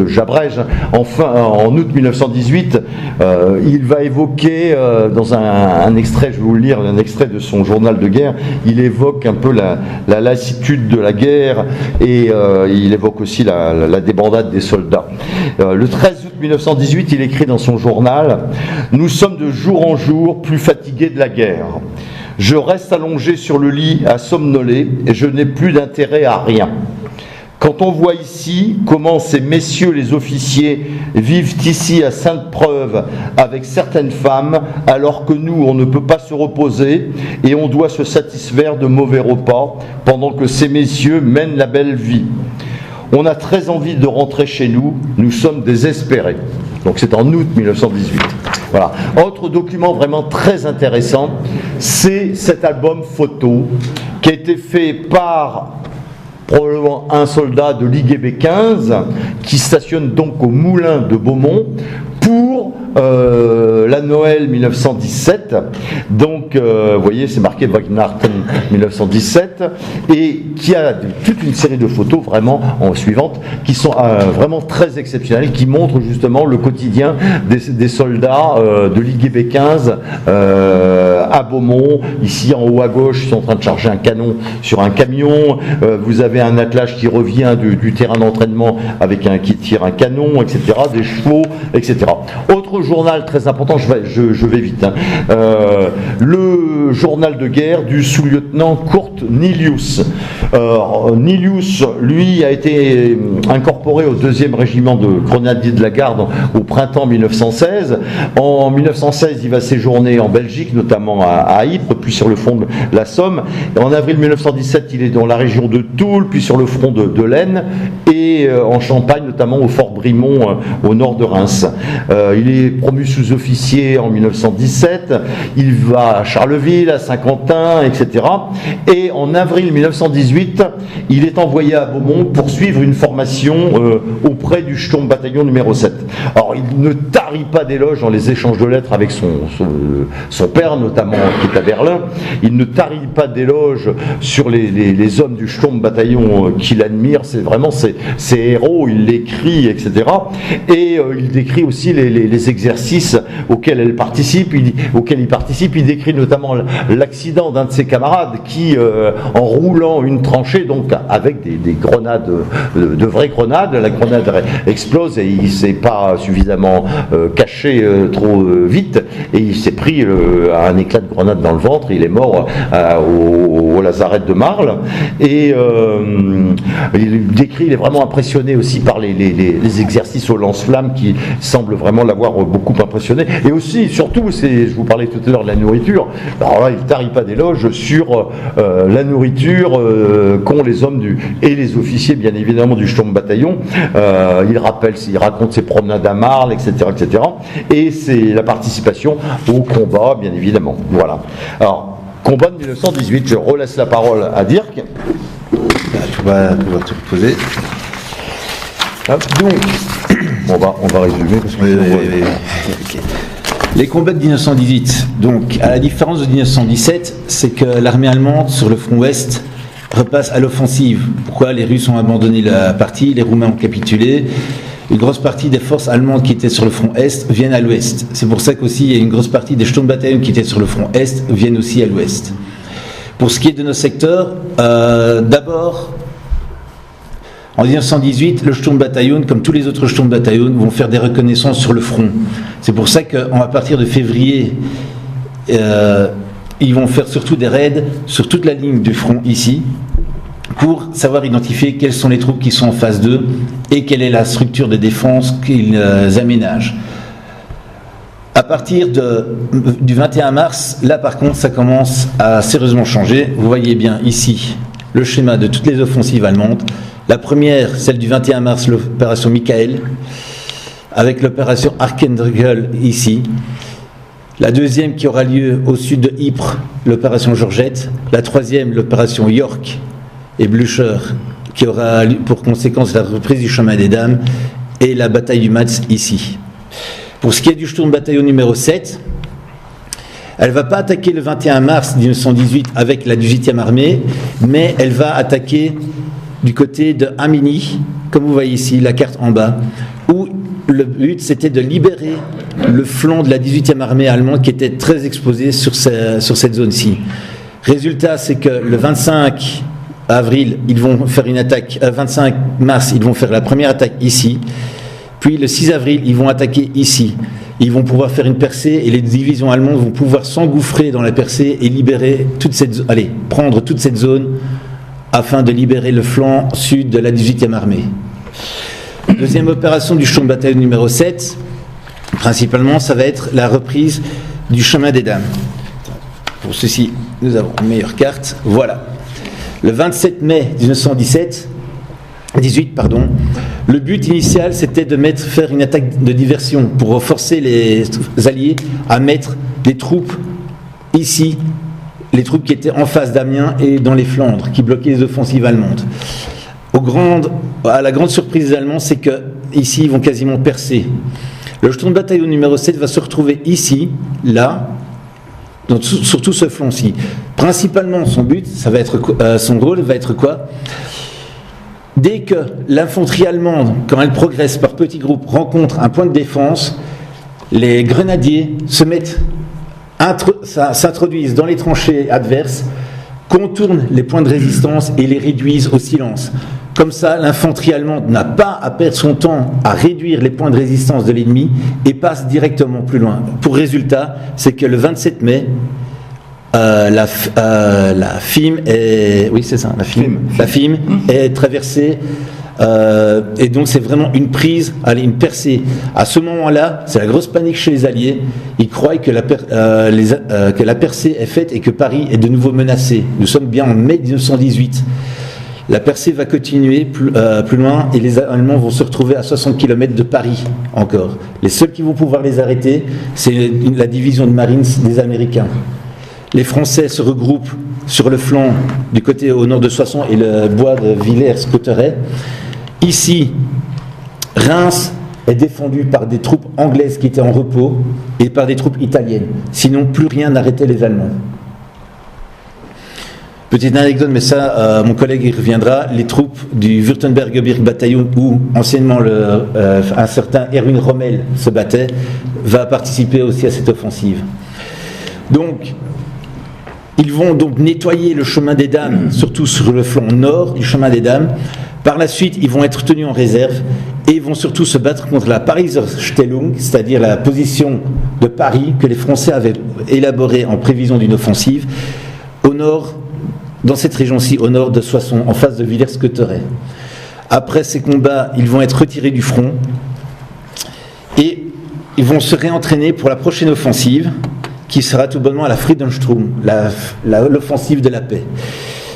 j'abrège, enfin en août 1918 il va évoquer dans un extrait, je vais vous le lire, un extrait de son journal de guerre, il évoque un peu la lassitude de la guerre, et il évoque aussi la débandade des soldats. Le 13 août 1918, il écrit dans son journal « Nous sommes de jour en jour plus fatigués de la guerre. Je reste allongé sur le lit à somnoler et je n'ai plus d'intérêt à rien. Quand on voit ici comment ces messieurs les officiers vivent ici à Sainte-Preuve avec certaines femmes, alors que nous, on ne peut pas se reposer et on doit se satisfaire de mauvais repas, pendant que ces messieurs mènent la belle vie. On a très envie de rentrer chez nous, nous sommes désespérés. » Donc c'est en août 1918. Voilà. Autre document vraiment très intéressant, c'est cet album photo qui a été fait par probablement un soldat de l'IGB 15 qui stationne donc au moulin de Beaumont pour la Noël 1917. Donc vous voyez, c'est marqué Wagnerten 1917, et qui a toute une série de photos vraiment en suivantes qui sont vraiment très exceptionnelles, qui montrent justement le quotidien des soldats de l'IGB 15 à Beaumont. Ici en haut à gauche, ils sont en train de charger un canon sur un camion. Vous avez un attelage qui revient du terrain d'entraînement avec qui tire un canon, etc., des chevaux, etc. Autre journal très important, je vais vite, hein. Le journal de guerre du sous-lieutenant Kurt Nilius. Nilius, lui, a été incorporé au 2e régiment de grenadiers de la garde au printemps 1916. En 1916, il va séjourner en Belgique, notamment à Ypres, puis sur le front de la Somme. En avril 1917, il est dans la région de Toul, puis sur le front de l'Aisne, et en Champagne, notamment au fort Brimont, au nord de Reims. Il est promu sous-officier en 1917, il va à Charleville, à Saint-Quentin, etc. Et en avril 1918, il est envoyé à Beaumont pour suivre une formation auprès du Sturmbataillon numéro 7. Alors, il ne tarit pas d'éloges dans les échanges de lettres avec son père, notamment, qui est à Berlin. Il ne tarit pas d'éloges sur les hommes du Sturmbataillon qu'il admire. C'est vraiment ses héros, il l'écrit, etc. Et il décrit aussi les exercices auxquels il participe. Il décrit notamment l'accident d'un de ses camarades qui, en roulant une tranchée, donc avec des grenades, de vraies grenades, la grenade explose et il ne s'est pas suffisamment caché trop vite, et il s'est pris un éclat de grenade dans le ventre. Il est mort au lazaret de Marle. Et il est vraiment impressionné aussi par les exercices au lance-flammes qui semblent vraiment l'avoir beaucoup impressionné. Et aussi, surtout, je vous parlais tout à l'heure de la nourriture. Alors là, il ne tarit pas d'éloges sur la nourriture qu'ont les hommes et les officiers, bien évidemment, du Sturmbataillon. Il raconte ses promenades à Marle, etc., etc. Et c'est la participation au combat, bien évidemment. Voilà. Alors, combat de 1918, je relaisse la parole à Dirk. Tu vas pouvoir te reposer. Donc, on va résumer parce que okay. Les combats de 1918. Donc, à la différence de 1917, c'est que l'armée allemande sur le front ouest repasse à l'offensive. Pourquoi? Les Russes ont abandonné la partie, les Roumains ont capitulé. Une grosse partie des forces allemandes qui étaient sur le front est viennent à l'ouest. C'est pour ça qu'aussi il y a une grosse partie des Sturmbataillons qui étaient sur le front est viennent aussi à l'ouest. Pour ce qui est de nos secteurs, d'abord, en 1918, le Sturmbataillon, comme tous les autres Sturmbataillons, vont faire des reconnaissances sur le front. C'est pour ça qu'à partir de février, ils vont faire surtout des raids sur toute la ligne du front ici, pour savoir identifier quelles sont les troupes qui sont en phase 2 et quelle est la structure de défense qu'ils aménagent. À partir du 21 mars, là par contre, ça commence à sérieusement changer. Vous voyez bien ici le schéma de toutes les offensives allemandes. La première, celle du 21 mars, l'opération Michael, avec l'opération Arkengel ici. La deuxième qui aura lieu au sud de Ypres, l'opération Georgette. La troisième, l'opération York et Blücher, qui aura pour conséquence la reprise du chemin des Dames et la bataille du Matz ici. Pour ce qui est du Sturmbataillon numéro 7, elle ne va pas attaquer le 21 mars 1918 avec la 18e armée, mais elle va attaquer du côté de Hamini, comme vous voyez ici, la carte en bas, où le but c'était de libérer le flanc de la 18e armée allemande qui était très exposé sur cette zone-ci. Résultat, c'est que le 25 avril, ils vont faire une attaque, 25 mars, ils vont faire la première attaque ici, puis le 6 avril, ils vont attaquer ici. Ils vont pouvoir faire une percée et les divisions allemandes vont pouvoir s'engouffrer dans la percée et libérer prendre toute cette zone afin de libérer le flanc sud de la 18e armée. Deuxième opération du Sturmbataillon numéro 7, principalement, ça va être la reprise du chemin des Dames. Pour ceci, nous avons une meilleure carte. Voilà. Le 27 mai 1918, le but initial, c'était de faire une attaque de diversion pour forcer les Alliés à mettre des troupes ici, les troupes qui étaient en face d'Amiens et dans les Flandres, qui bloquaient les offensives allemandes. À la grande surprise des Allemands, c'est qu'ici, ils vont quasiment percer. Le Sturmbataillon numéro 7 va se retrouver ici, là, sur tout ce flanc-ci. Principalement, son rôle va être quoi ? Dès que l'infanterie allemande, quand elle progresse par petits groupes, rencontre un point de défense, les grenadiers s'introduisent dans les tranchées adverses, contournent les points de résistance et les réduisent au silence. Comme ça, l'infanterie allemande n'a pas à perdre son temps à réduire les points de résistance de l'ennemi et passe directement plus loin. Pour résultat, c'est que le 27 mai, la FIM est traversée et donc c'est vraiment une percée. À ce moment-là, c'est la grosse panique chez les Alliés. Ils croient que la percée est faite et que Paris est de nouveau menacé. Nous sommes bien en mai 1918. La percée va continuer plus loin et les Allemands vont se retrouver à 60 km de Paris encore. Les seuls qui vont pouvoir les arrêter, c'est la division de Marines des Américains. Les Français se regroupent sur le flanc du côté au nord de Soissons et le bois de Villers-Cotterêts. Ici, Reims est défendu par des troupes anglaises qui étaient en repos et par des troupes italiennes. Sinon, plus rien n'arrêtait les Allemands. Petite anecdote, mais ça, mon collègue y reviendra. Les troupes du Württemberg-Gebirgsbataillon, où anciennement un certain Erwin Rommel se battait, va participer aussi à cette offensive. Donc, ils vont donc nettoyer le chemin des Dames, surtout sur le flanc nord du chemin des Dames. Par la suite, ils vont être tenus en réserve et vont surtout se battre contre la Pariser Stellung, c'est-à-dire la position de Paris que les Français avaient élaborée en prévision d'une offensive, au nord, dans cette région-ci, au nord de Soissons, en face de Villers-Cotterêts. Après ces combats, ils vont être retirés du front et ils vont se réentraîner pour la prochaine offensive, qui sera tout bonnement à la Friedenstrom, l'offensive de la paix.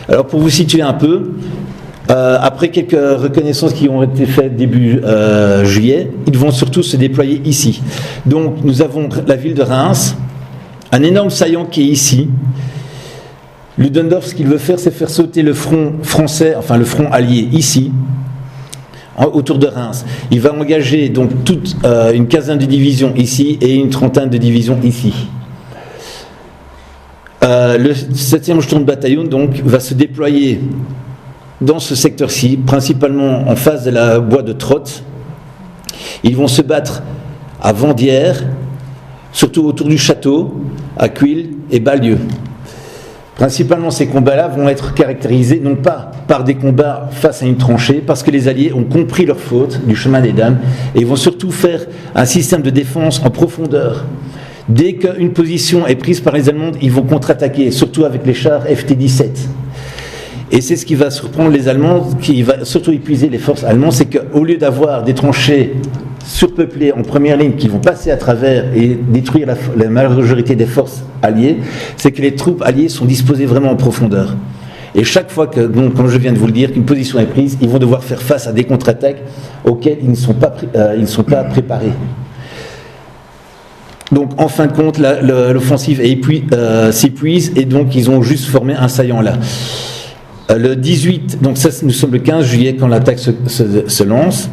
Alors pour vous situer un peu, après quelques reconnaissances qui ont été faites début juillet, ils vont surtout se déployer ici. Donc nous avons la ville de Reims, un énorme saillant qui est ici. Ludendorff, ce qu'il veut faire, c'est faire sauter le front français, enfin le front allié ici, autour de Reims. Il va engager donc toute une quinzaine de divisions ici et une trentaine de divisions ici. Le 7e Sturmbataillon donc va se déployer dans ce secteur-ci, principalement en face de la bois de Trotte. Ils vont se battre à Vendières, surtout autour du château, à Cuil et Ballieu. Principalement, ces combats-là vont être caractérisés non pas par des combats face à une tranchée, parce que les Alliés ont compris leur faute du chemin des Dames, et ils vont surtout faire un système de défense en profondeur. Dès qu'une position est prise par les Allemands, ils vont contre-attaquer, surtout avec les chars FT-17. Et c'est ce qui va surprendre les Allemands, qui va surtout épuiser les forces allemandes, c'est qu'au lieu d'avoir des tranchées surpeuplées en première ligne qui vont passer à travers et détruire la majorité des forces alliées, c'est que les troupes alliées sont disposées vraiment en profondeur. Et chaque fois que, donc, comme je viens de vous le dire, qu'une position est prise, ils vont devoir faire face à des contre-attaques auxquelles ils ne sont pas préparés. Donc en fin de compte, l'offensive s'épuise et donc ils ont juste formé un saillant là. Le 18, donc ça nous sommes le 15 juillet quand l'attaque se lance.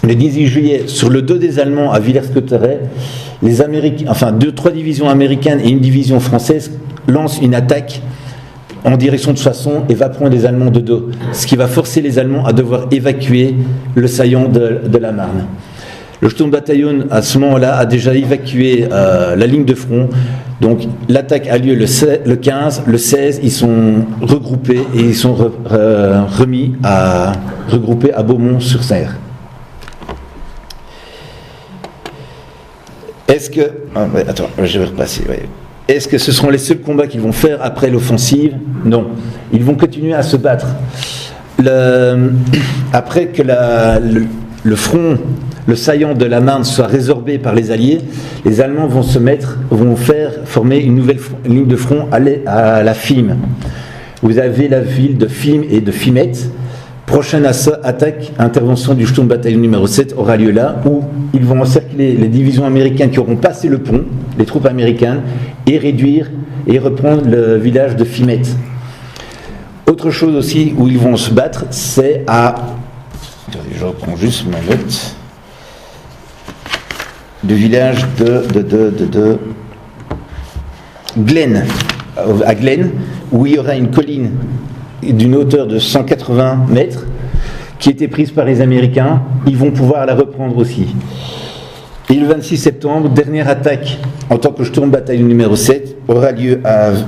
Le 18 juillet, sur le dos des Allemands à Villers-Cotterêts, les Américains, enfin 2-3 divisions américaines et une division française lancent une attaque en direction de Soissons et va prendre les Allemands de dos, ce qui va forcer les Allemands à devoir évacuer le saillant de la Marne. Le Sturmbataillon, à ce moment-là, a déjà évacué la ligne de front. Donc l'attaque a lieu le 15, le 16, ils sont regroupés et ils sont regroupés à Beaumont-sur-Serre. Est-ce que... attends, je vais repasser. Ouais. Est-ce que ce seront les seuls combats qu'ils vont faire après l'offensive? Non. Ils vont continuer à se battre. Après que le front... le saillant de la Marne soit résorbé par les Alliés, les Allemands vont faire former une nouvelle ligne de front à la Fime. Vous avez la ville de Fime et de Fimette. Prochaine intervention du Sturmbataillon numéro 7 aura lieu là, où ils vont encercler les divisions américaines qui auront passé le pont, les troupes américaines, et réduire et reprendre le village de Fimette. Autre chose aussi où ils vont se battre, c'est à... Attendez, je reprends juste ma note. Du village de Glen, à Glen, où il y aura une colline d'une hauteur de 180 mètres qui était prise par les Américains. Ils vont pouvoir la reprendre aussi. Et le 26 septembre, dernière attaque en tant que Sturmbataillon numéro 7 aura lieu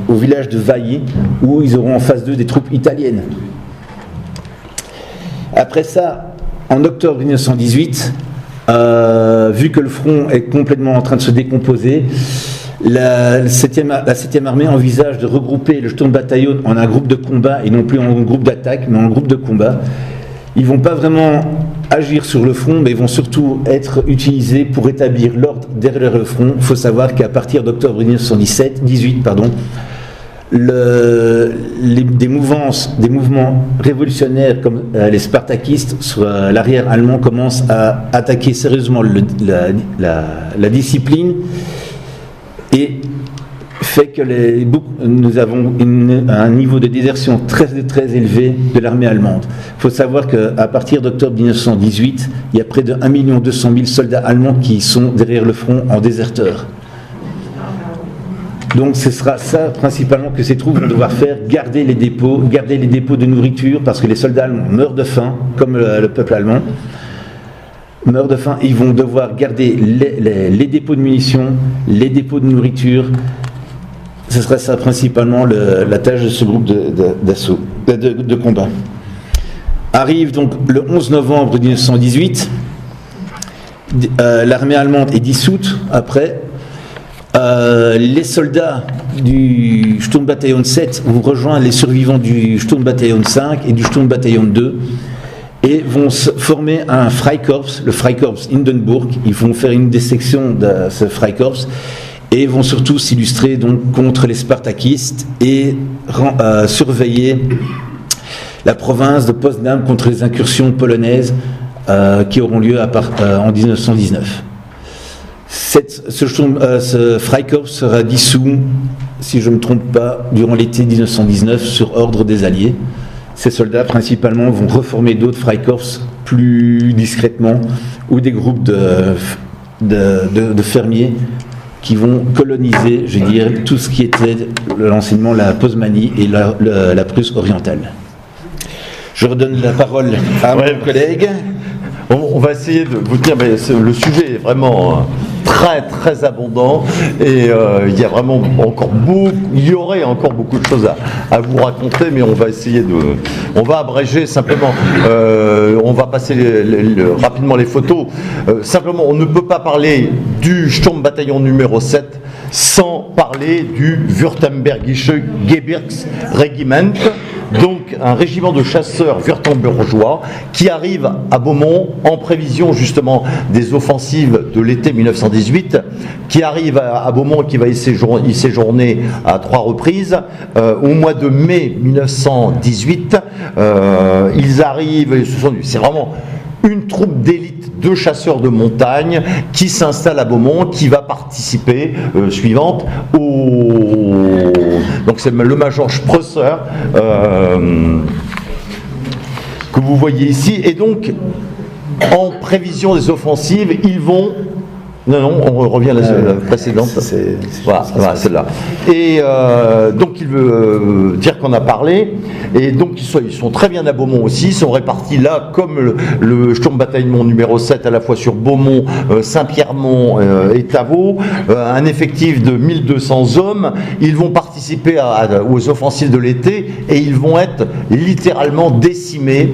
au village de Vailly, où ils auront en face d'eux des troupes italiennes. Après ça, en octobre 1918, vu que le front est complètement en train de se décomposer, la 7e armée envisage de regrouper le Sturmbataillon en un groupe de combat et non plus en groupe d'attaque, mais en groupe de combat. Ils ne vont pas vraiment agir sur le front, mais ils vont surtout être utilisés pour établir l'ordre derrière le front. Il faut savoir qu'à partir d'octobre 1918, des mouvements révolutionnaires comme les Spartakistes sur l'arrière allemand commencent à attaquer sérieusement la discipline et fait que nous avons un niveau de désertion très, très élevé de l'armée allemande. Il faut savoir qu'à partir d'octobre 1918, il y a près de 1 200 000 soldats allemands qui sont derrière le front en déserteurs. Donc ce sera ça principalement que ces troupes vont devoir faire, garder les dépôts de nourriture, parce que les soldats allemands meurent de faim, comme le peuple allemand meurt de faim. Ils vont devoir garder les dépôts de munitions, les dépôts de nourriture. Ce sera ça principalement la tâche de ce groupe de combat. Arrive donc le 11 novembre 1918, l'armée allemande est dissoute après. Les soldats du Sturmbataillon 7 vont rejoindre les survivants du Sturmbataillon 5 et du Sturmbataillon 2 et vont former un Freikorps, le Freikorps Hindenburg. Ils vont faire une des sections de ce Freikorps et vont surtout s'illustrer donc contre les Spartakistes et surveiller la province de Potsdam contre les incursions polonaises qui auront lieu en 1919. Ce Freikorps sera dissous, si je ne me trompe pas, durant l'été 1919 sur ordre des Alliés. Ces soldats principalement vont reformer d'autres Freikorps plus discrètement ou des groupes de fermiers qui vont coloniser, je veux dire, tout ce qui était l'enseignement, la Posmanie et la Prusse orientale. Je redonne la parole à mon collègue. On va essayer de vous dire, mais le sujet est vraiment très très abondant et il y a vraiment il y aurait encore beaucoup de choses à vous raconter, mais on va essayer on va abréger simplement. On va passer rapidement les photos. Simplement, on ne peut pas parler du Sturmbataillon numéro 7 sans parler du Württembergische Gebirgsregiment, donc un régiment de chasseurs wurtembergeois qui arrive à Beaumont en prévision justement des offensives de l'été 1918, qui arrive à Beaumont et qui va y séjourner à 3 reprises. Au mois de mai 1918, ils arrivent, c'est vraiment une troupe d'élite de chasseurs de montagne qui s'installe à Beaumont, qui va participer, suivante, donc c'est le major Spreusser que vous voyez ici, et donc en prévision des offensives, ils vont... Non, on revient à la précédente. Voilà, celle-là. Et donc, il veut dire qu'on a parlé. Et donc, ils sont très bien à Beaumont aussi. Ils sont répartis là, comme le Sturmbataillon numéro 7, à la fois sur Beaumont, Saint-Pierremont et Tavaux. Un effectif de 1200 hommes. Ils vont participer aux offensives de l'été et ils vont être littéralement décimés,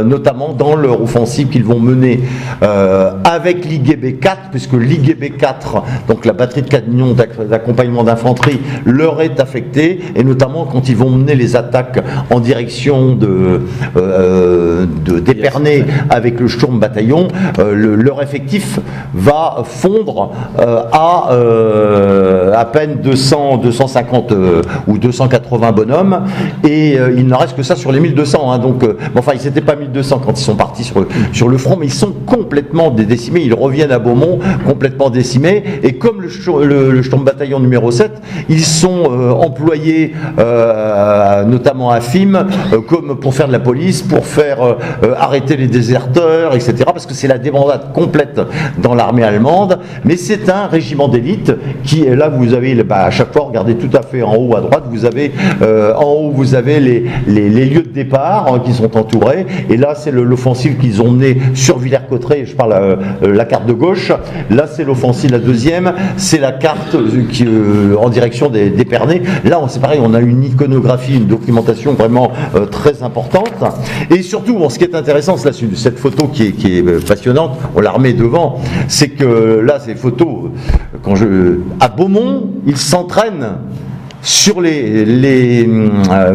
notamment dans leur offensive qu'ils vont mener avec l'IGB 4, puisque l'IGB 4, donc la batterie de canons d'accompagnement d'infanterie, leur est affectée, et notamment quand ils vont mener les attaques en direction d'Épernay avec le Sturmbataillon, leur effectif va fondre à peine 250 ou 280 bonhommes, et il ne reste que ça sur les 1200. Donc, enfin, ils n'étaient pas 1200 quand ils sont partis sur le front, mais ils sont complètement décimés. Ils reviennent à Beaumont complètement décimés, et comme le Sturmbataillon numéro 7, ils sont employés notamment à Fismes comme pour faire de la police, pour faire arrêter les déserteurs, etc., parce que c'est la débandade complète dans l'armée allemande. Mais c'est un régiment d'élite qui est là. Vous avez à chaque fois, regardez tout à fait en haut à droite, vous avez en haut vous avez les lieux de départ qui sont entourés, et là c'est l'offensive qu'ils ont menée sur Villers-Cotterêts. Je parle la carte de gauche. Là c'est l'offensive, la deuxième, c'est la carte en direction d'Épernay. Là c'est pareil, on a une iconographie, une documentation vraiment très importante. Et surtout, ce qui est intéressant, c'est cette photo qui est passionnante, on la remet devant, c'est que là, ces photos, à Beaumont, ils s'entraînent sur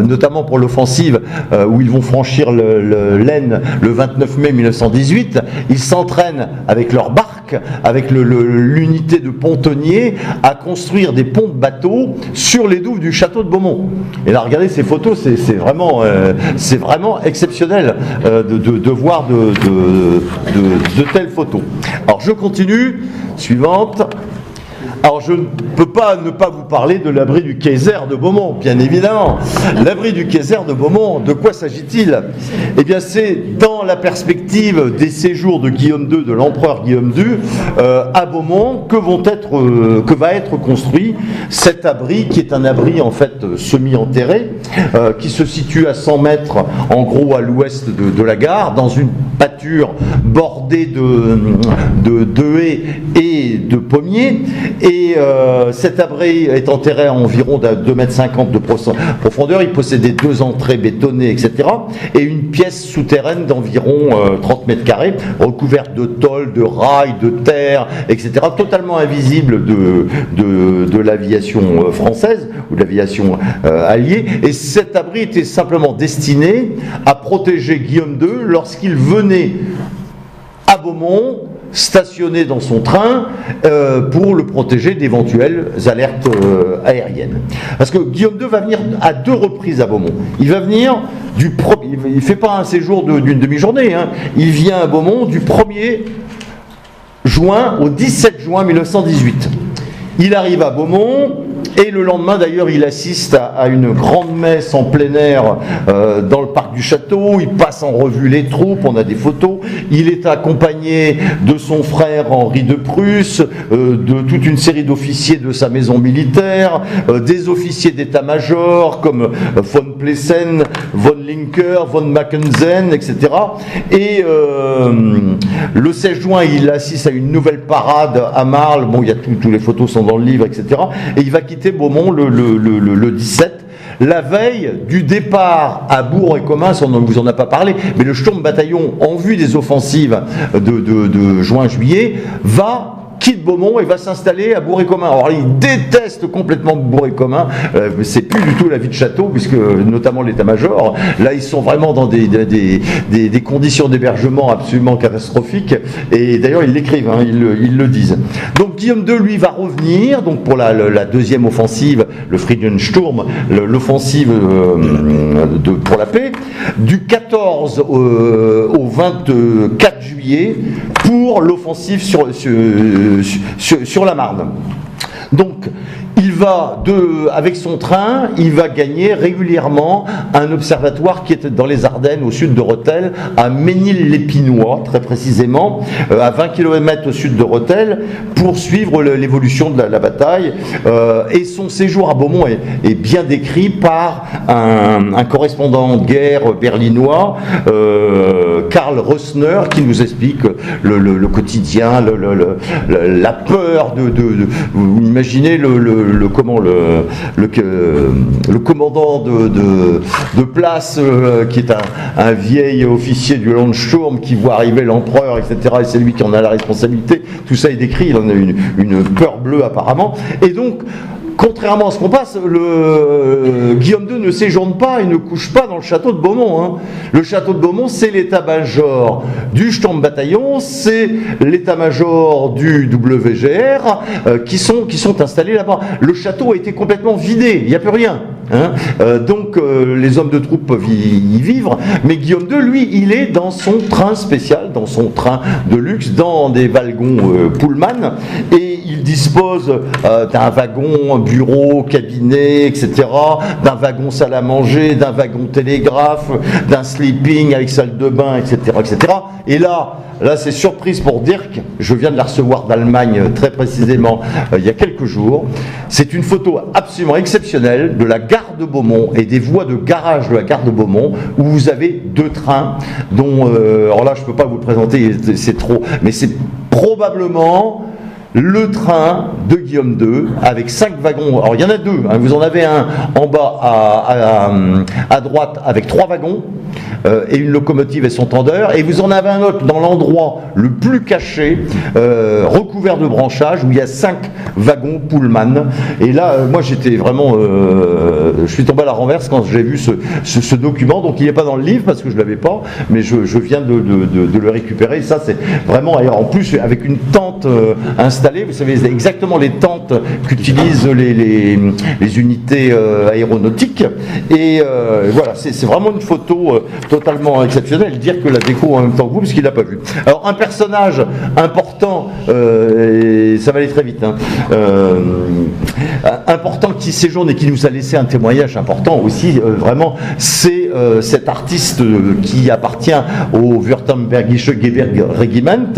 notamment pour l'offensive où ils vont franchir l'Aisne le 29 mai 1918, ils s'entraînent avec leur barque, avec l'unité de pontonniers, à construire des ponts de bateaux sur les douves du château de Beaumont. Et là, regardez ces photos, c'est vraiment exceptionnel de voir de telles photos. Alors je continue, suivante. Alors je ne peux pas ne pas vous parler de l'abri du Kaiser de Beaumont, bien évidemment. L'abri du Kaiser de Beaumont, de quoi s'agit-il? Eh bien c'est dans la perspective des séjours de Guillaume II, de l'empereur Guillaume II, à Beaumont, que va être construit cet abri, qui est un abri en fait semi-enterré, qui se situe à 100 mètres en gros à l'ouest de la gare, dans une pâture bordée de haies et de pommiers. Et cet abri est enterré à environ 2,50 m de profondeur. Il possédait 2 entrées bétonnées, etc. et une pièce souterraine d'environ 30 mètres carrés, recouverte de tôles, de rails, de terre, etc. totalement invisible de l'aviation française ou de l'aviation alliée. Et cet abri était simplement destiné à protéger Guillaume II lorsqu'il venait à Beaumont, stationné dans son train pour le protéger d'éventuelles alertes aériennes. Parce que Guillaume II va venir à 2 reprises à Beaumont. Il va venir il ne fait pas un séjour d'une demi-journée, hein. Il vient à Beaumont du 1er juin au 17 juin 1918. Il arrive à Beaumont, et le lendemain d'ailleurs il assiste à une grande messe en plein air dans le parc du château. Il passe en revue les troupes, on a des photos. Il est accompagné de son frère Henri de Prusse, de toute une série d'officiers de sa maison militaire, des officiers d'état-major comme von Plessen, von Linker, von Mackensen, etc. Et le 16 juin il assiste à une nouvelle parade à Marle. Bon, il y a tous les photos sont dans le livre, etc. Et il va quitter Beaumont le 17, la veille du départ à Bourg-et-Commun. On ne vous en a pas parlé, mais le Sturmbataillon, en vue des offensives de juin-juillet, va quitte Beaumont et va s'installer à Bourg-et-Comin. Alors il déteste complètement Bourg-et-Comin, c'est plus du tout la vie de château, puisque notamment l'état-major, là ils sont vraiment dans des conditions d'hébergement absolument catastrophiques, et d'ailleurs ils l'écrivent, hein, ils le disent. Donc Guillaume II, lui, va revenir donc pour la deuxième offensive, le Friedensturm, l'offensive pour la paix, du 14 au 24 juillet, pour l'offensive sur la Marne. Donc, il va, avec son train, il va gagner régulièrement un observatoire qui est dans les Ardennes, au sud de Rethel, à Ménil-l'Épinois, très précisément, à 20 km au sud de Rethel, pour suivre l'évolution de la bataille. Et son séjour à Beaumont est bien décrit par un correspondant de guerre berlinois, Karl Rössner, qui nous explique le quotidien, la peur vous imaginez le commandant de place qui est un vieil officier du Landsturm qui voit arriver l'empereur, etc. Et c'est lui qui en a la responsabilité. Tout ça est décrit, il en a une peur bleue apparemment. Et donc, contrairement à ce qu'on passe, Guillaume II ne séjourne pas et ne couche pas dans le château de Beaumont. Hein. Le château de Beaumont, c'est l'état-major du Sturmbataillon, c'est l'état-major du WGR qui sont installés là-bas. Le château a été complètement vidé, il n'y a plus rien. Hein. Donc les hommes de troupe peuvent y vivre, mais Guillaume II, lui, il est dans son train spécial, dans son train de luxe, dans des wagons Pullman, et il dispose d'un wagon bureau, cabinet, etc., d'un wagon salle à manger, d'un wagon télégraphe, d'un sleeping avec salle de bain, etc., etc. Et là c'est surprise pour Dirk, je viens de la recevoir d'Allemagne très précisément il y a quelques jours. C'est une photo absolument exceptionnelle de la gare de Beaumont et des voies de garage de la gare de Beaumont, où vous avez deux trains dont, alors là je ne peux pas vous le présenter, c'est trop, mais c'est probablement le train de Guillaume II avec 5 wagons. Alors il y en a deux, hein. Vous en avez un en bas à droite avec 3 wagons et une locomotive et son tendeur, et vous en avez un autre dans l'endroit le plus caché, recouvert de branchages, où il y a 5 wagons Pullman. Et là moi j'étais vraiment je suis tombé à la renverse quand j'ai vu ce document. Donc il n'est pas dans le livre parce que je ne l'avais pas, mais je viens de le récupérer. Et ça c'est vraiment, en plus avec une tente installée, vous savez exactement les tentes qu'utilisent les unités aéronautiques. Et voilà, c'est vraiment une photo totalement exceptionnelle. Dire que la déco en même temps que vous, parce qu'il l'a pas vu. Alors un personnage important, et ça va aller très vite, hein, important qui séjourne et qui nous a laissé un témoignage important aussi, vraiment, c'est cet artiste qui appartient au Württembergische Geberregiment,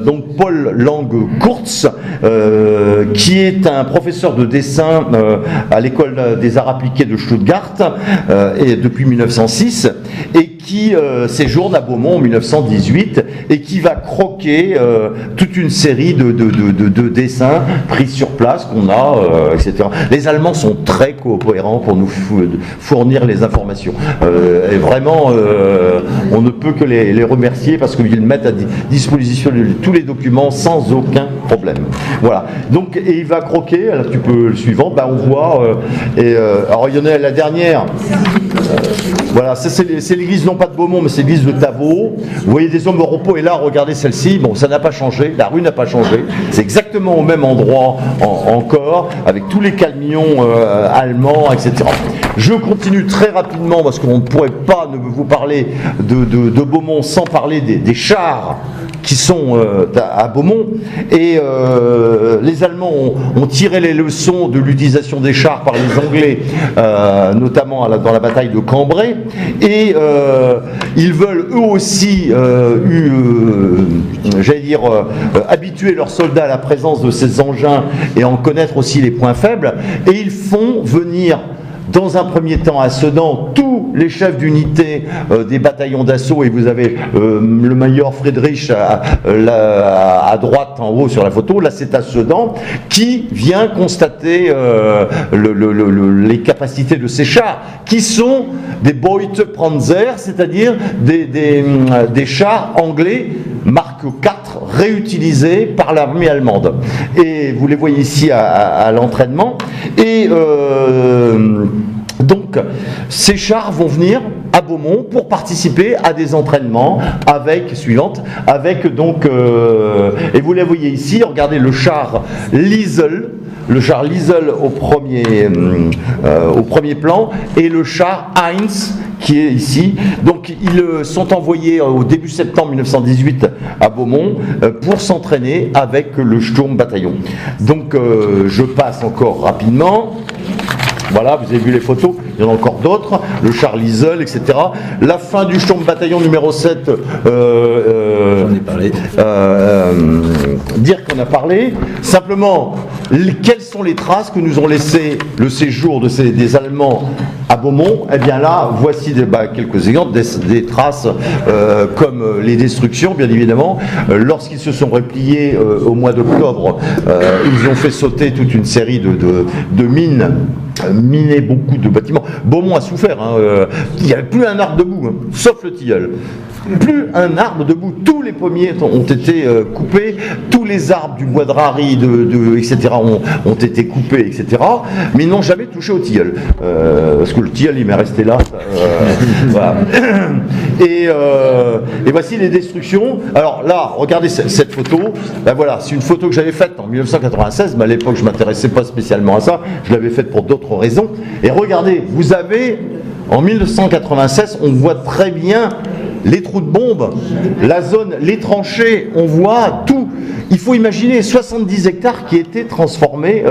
donc Paul Lang-Kurz, qui est un professeur de dessin à l'école des arts appliqués de Stuttgart et depuis 1906, et qui séjourne à Beaumont en 1918 et qui va croquer toute une série de dessins pris sur place qu'on a, etc. Les Allemands sont très coopérants pour nous fournir les informations. Et vraiment, on ne peut que les remercier parce qu'ils mettent à disposition tous les documents sans aucun problème. Voilà. Donc, et il va croquer. Là, tu peux le suivant. On voit. Alors, il y en a la dernière. Voilà, c'est l'église non pas de Beaumont, mais c'est l'église de Tavaux. Vous voyez des hommes au repos, et là, regardez celle-ci. Bon, ça n'a pas changé, la rue n'a pas changé. C'est exactement au même endroit encore, avec tous les camions allemands, etc. Je continue très rapidement, parce qu'on ne pourrait pas ne vous parler de Beaumont sans parler des chars qui sont à Beaumont. Et les Allemands ont tiré les leçons de l'utilisation des chars par les Anglais, notamment dans la bataille de Cambrai, et ils veulent eux aussi habituer leurs soldats à la présence de ces engins et en connaître aussi les points faibles, et ils font venir dans un premier temps à Sedan tous les chefs d'unité des bataillons d'assaut, et vous avez le major Friedrich à droite en haut sur la photo, là c'est à Sedan, qui vient constater les capacités de ces chars, qui sont des Beutepanzer, c'est-à-dire des chars anglais Mark IV réutilisés par l'armée allemande. Et vous les voyez ici à l'entraînement. Et donc, ces chars vont venir à Beaumont pour participer à des entraînements avec donc, et vous les voyez ici, regardez le char Liesel. Le char Liesel au premier plan et le char Heinz qui est ici. Donc ils sont envoyés au début septembre 1918 à Beaumont pour s'entraîner avec le Sturmbataillon. Donc je passe encore rapidement. Voilà, vous avez vu les photos, il y en a encore d'autres, le char Liesel, etc. La fin du Sturmbataillon numéro 7, j'en ai parlé. Dire qu'on a parlé. Simplement, quelles sont les traces que nous ont laissées le séjour des Allemands à Beaumont? Eh bien là, voici quelques exemples, des traces comme les destructions, bien évidemment. Lorsqu'ils se sont repliés au mois d'octobre, ils ont fait sauter toute une série de mines, miné beaucoup de bâtiments. Beaumont a souffert, il n'y avait plus un arbre debout, sauf le tilleul. Plus un arbre debout, tous les pommiers ont été coupés, tous les arbres du bois de Rari, etc. ont été coupés, etc. Mais ils n'ont jamais touché au tilleul. Parce que le tilleul, il m'est resté là. Voilà. Et voici les destructions. Alors là, regardez cette photo. Ben voilà, c'est une photo que j'avais faite en 1996, mais à l'époque, je ne m'intéressais pas spécialement à ça. Je l'avais faite pour d'autres raisons. Et regardez, vous avez, en 1996, on voit très bien les trous de bombes, la zone, les tranchées, on voit tout. Il faut imaginer 70 hectares qui étaient transformés,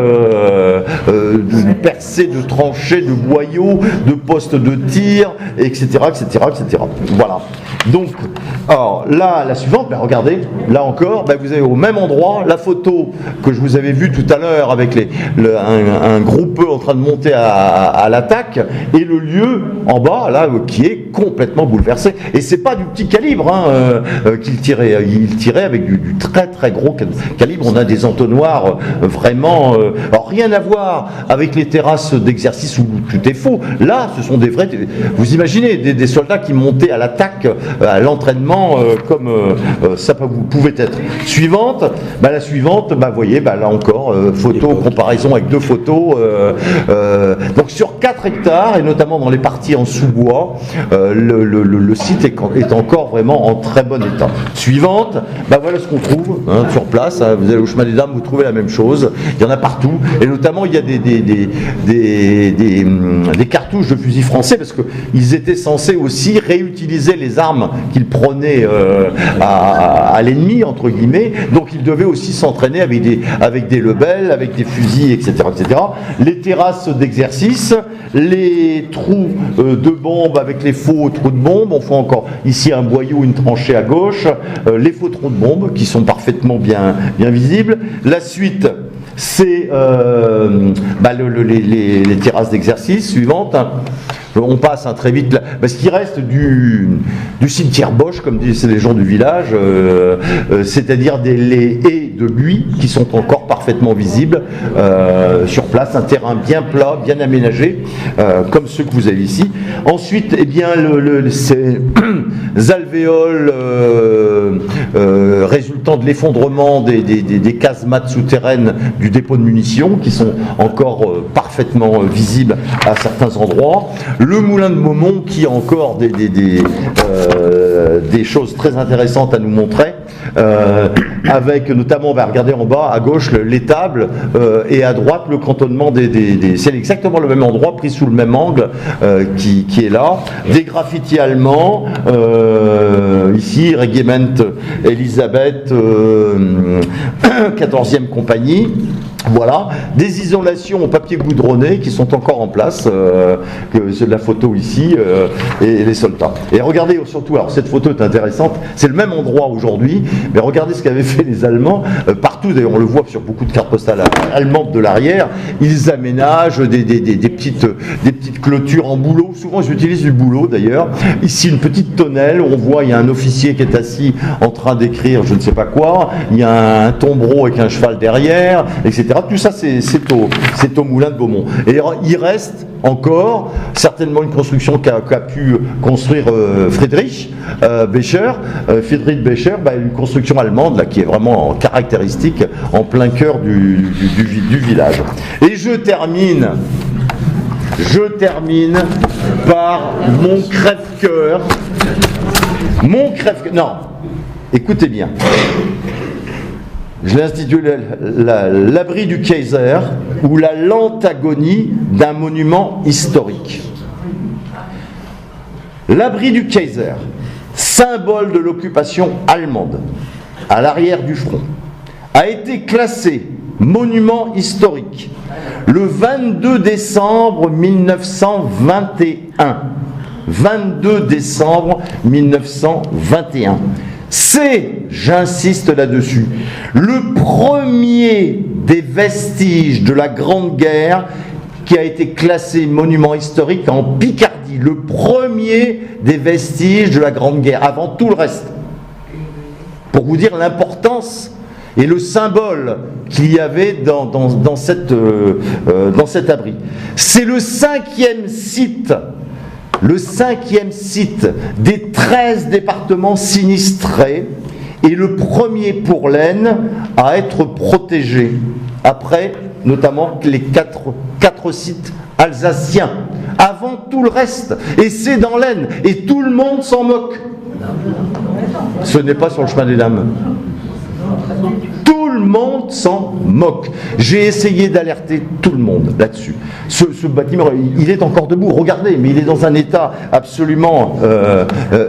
percés de tranchées, de boyaux, de postes de tir, etc., etc., etc. Voilà. Donc, alors là, la suivante, regardez, là encore, vous avez au même endroit la photo que je vous avais vue tout à l'heure avec un groupe en train de monter à l'attaque, et le lieu en bas, là, qui est complètement bouleversé. Et c'est pas du petit calibre qu'il tirait. Il tirait avec du très très gros calibre. On a des entonnoirs vraiment... alors rien à voir avec les terrasses d'exercice où tout est faux. Là, ce sont des vrais... Vous imaginez des soldats qui montaient à l'attaque, à l'entraînement, comme ça pouvait être. Suivante, la suivante, vous voyez, là encore, photo, comparaison avec deux photos. Donc sur 4 hectares, et notamment dans les parties en sous-bois, le site est encore vraiment en très bon état. Suivante, voilà ce qu'on trouve sur place. Vous allez au chemin des Dames, vous trouvez la même chose. Il y en a partout, et notamment il y a des cartouches de fusils français, parce qu'ils étaient censés aussi réutiliser les armes qu'ils prenaient à l'ennemi, entre guillemets. Donc ils devaient aussi s'entraîner avec des lebels, avec des fusils, etc., etc. Les terrasses d'exercice, les trous de bombes avec les faux trous de bombes. On fait encore ici un boyau, une tranchée à gauche, les faux trous de bombes qui sont parfaitement bien visibles. La suite, c'est les terrasses d'exercice suivantes. On passe très vite là. Ce qui reste du cimetière Bosch, comme disent les gens du village, c'est-à-dire les haies de buis qui sont encore parfaitement visibles sur place, un terrain bien plat, bien aménagé, comme ceux que vous avez ici. Ensuite, ces alvéoles résultant de l'effondrement des casemates souterraines du dépôt de munitions, qui sont encore parfaitement visibles à certains endroits. Le moulin de Beaumont, qui a encore des choses très intéressantes à nous montrer, avec notamment, on va regarder en bas à gauche l'étable, et à droite le cantonnement c'est exactement le même endroit pris sous le même angle qui est là. Des graffitis allemands, ici Regiment Elisabeth, 14e compagnie. Voilà, des isolations au papier goudronné qui sont encore en place, c'est de la photo ici, et les soldats. Et regardez surtout, alors cette photo est intéressante, c'est le même endroit aujourd'hui, mais regardez ce qu'avait fait les Allemands, partout d'ailleurs on le voit sur beaucoup de cartes postales allemandes de l'arrière, ils aménagent des petites clôtures en bouleau, souvent ils utilisent du bouleau d'ailleurs, ici une petite tonnelle, on voit il y a un officier qui est assis en train d'écrire je ne sais pas quoi, il y a un tombereau avec un cheval derrière, etc. Tout ça c'est au moulin de Beaumont. Et il reste encore certainement une construction qu'a pu construire Friedrich Becher, une construction allemande là, qui est vraiment caractéristique en plein cœur du village. Et je termine par mon crève-cœur. Non, écoutez bien. Je l'ai intitulé l'abri du Kaiser ou la lente agonie d'un monument historique. L'abri du Kaiser, symbole de l'occupation allemande à l'arrière du front, a été classé monument historique le 22 décembre 1921. 22 décembre 1921. C'est, j'insiste là-dessus, le premier des vestiges de la Grande Guerre qui a été classé monument historique en Picardie. Le premier des vestiges de la Grande Guerre, avant tout le reste. Pour vous dire l'importance et le symbole qu'il y avait dans cet abri. C'est le cinquième site des 13 départements sinistrés et le premier pour l'Aisne à être protégé, après notamment les quatre sites alsaciens, avant tout le reste. Et c'est dans l'Aisne, et tout le monde s'en moque. Ce n'est pas sur le chemin des dames. Tout le monde s'en moque. J'ai essayé d'alerter tout le monde là-dessus. Ce bâtiment, il est encore debout, regardez, mais il est dans un état absolument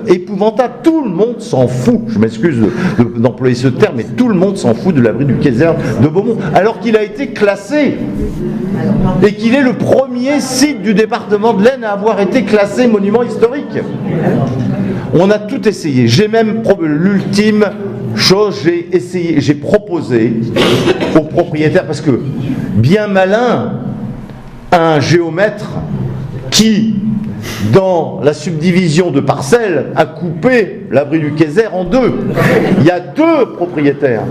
épouvantable. Tout le monde s'en fout. Je m'excuse d'employer ce terme, mais tout le monde s'en fout de l'abri du Kaiser de Beaumont, alors qu'il a été classé et qu'il est le premier site du département de l'Aisne à avoir été classé monument historique. On a tout essayé. J'ai même l'ultime chose, j'ai proposé aux propriétaires, parce que bien malin un géomètre qui, dans la subdivision de parcelles, a coupé l'abri du Kaiser en deux. Il y a deux propriétaires.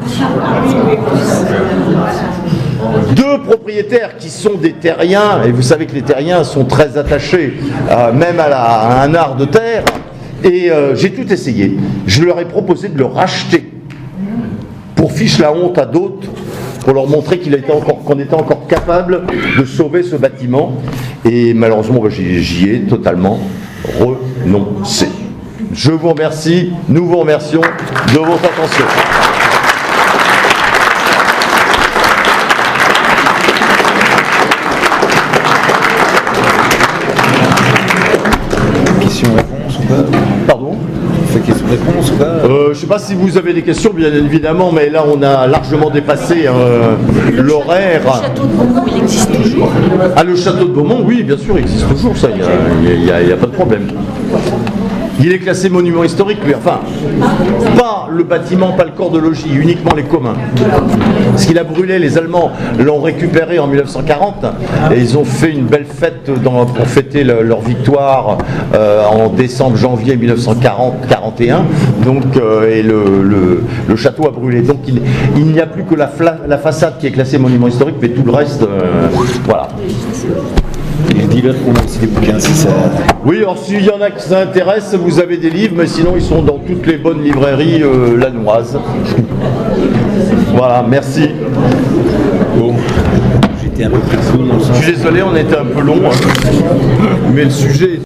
Deux propriétaires qui sont des terriens, et vous savez que les terriens sont très attachés même à un art de terre, et j'ai tout essayé. Je leur ai proposé de le racheter pour fiche la honte à d'autres, pour leur montrer qu'on était encore capable de sauver ce bâtiment, et malheureusement j'y ai totalement renoncé. Je vous remercie, nous vous remercions de votre attention. Question-réponse ou pas? Pardon? Question-réponse ou pas? Je ne sais pas si vous avez des questions, bien évidemment, mais là on a largement dépassé l'horaire. Le château de Beaumont, il existe toujours. Ah, le château de Beaumont, oui, bien sûr, il existe toujours, ça, il n'y a pas de problème. Il est classé monument historique, lui, enfin, pas le bâtiment, pas le corps de logis, uniquement les communs. Parce qu'il a brûlé, les Allemands l'ont récupéré en 1940, et ils ont fait une belle fête pour fêter leur victoire en décembre-janvier 1941, donc, et le château a brûlé. Donc il n'y a plus que la façade qui est classée monument historique, mais tout le reste, voilà. Et dis-le, on a aussi des bouquins si ça... Oui, alors s'il y en a qui s'intéressent, vous avez des livres, mais sinon ils sont dans toutes les bonnes librairies lannoises. Voilà, merci. Bon, j'étais un peu pris de sous dans le sens... Je suis désolé, on était un peu long, hein. Mais le sujet...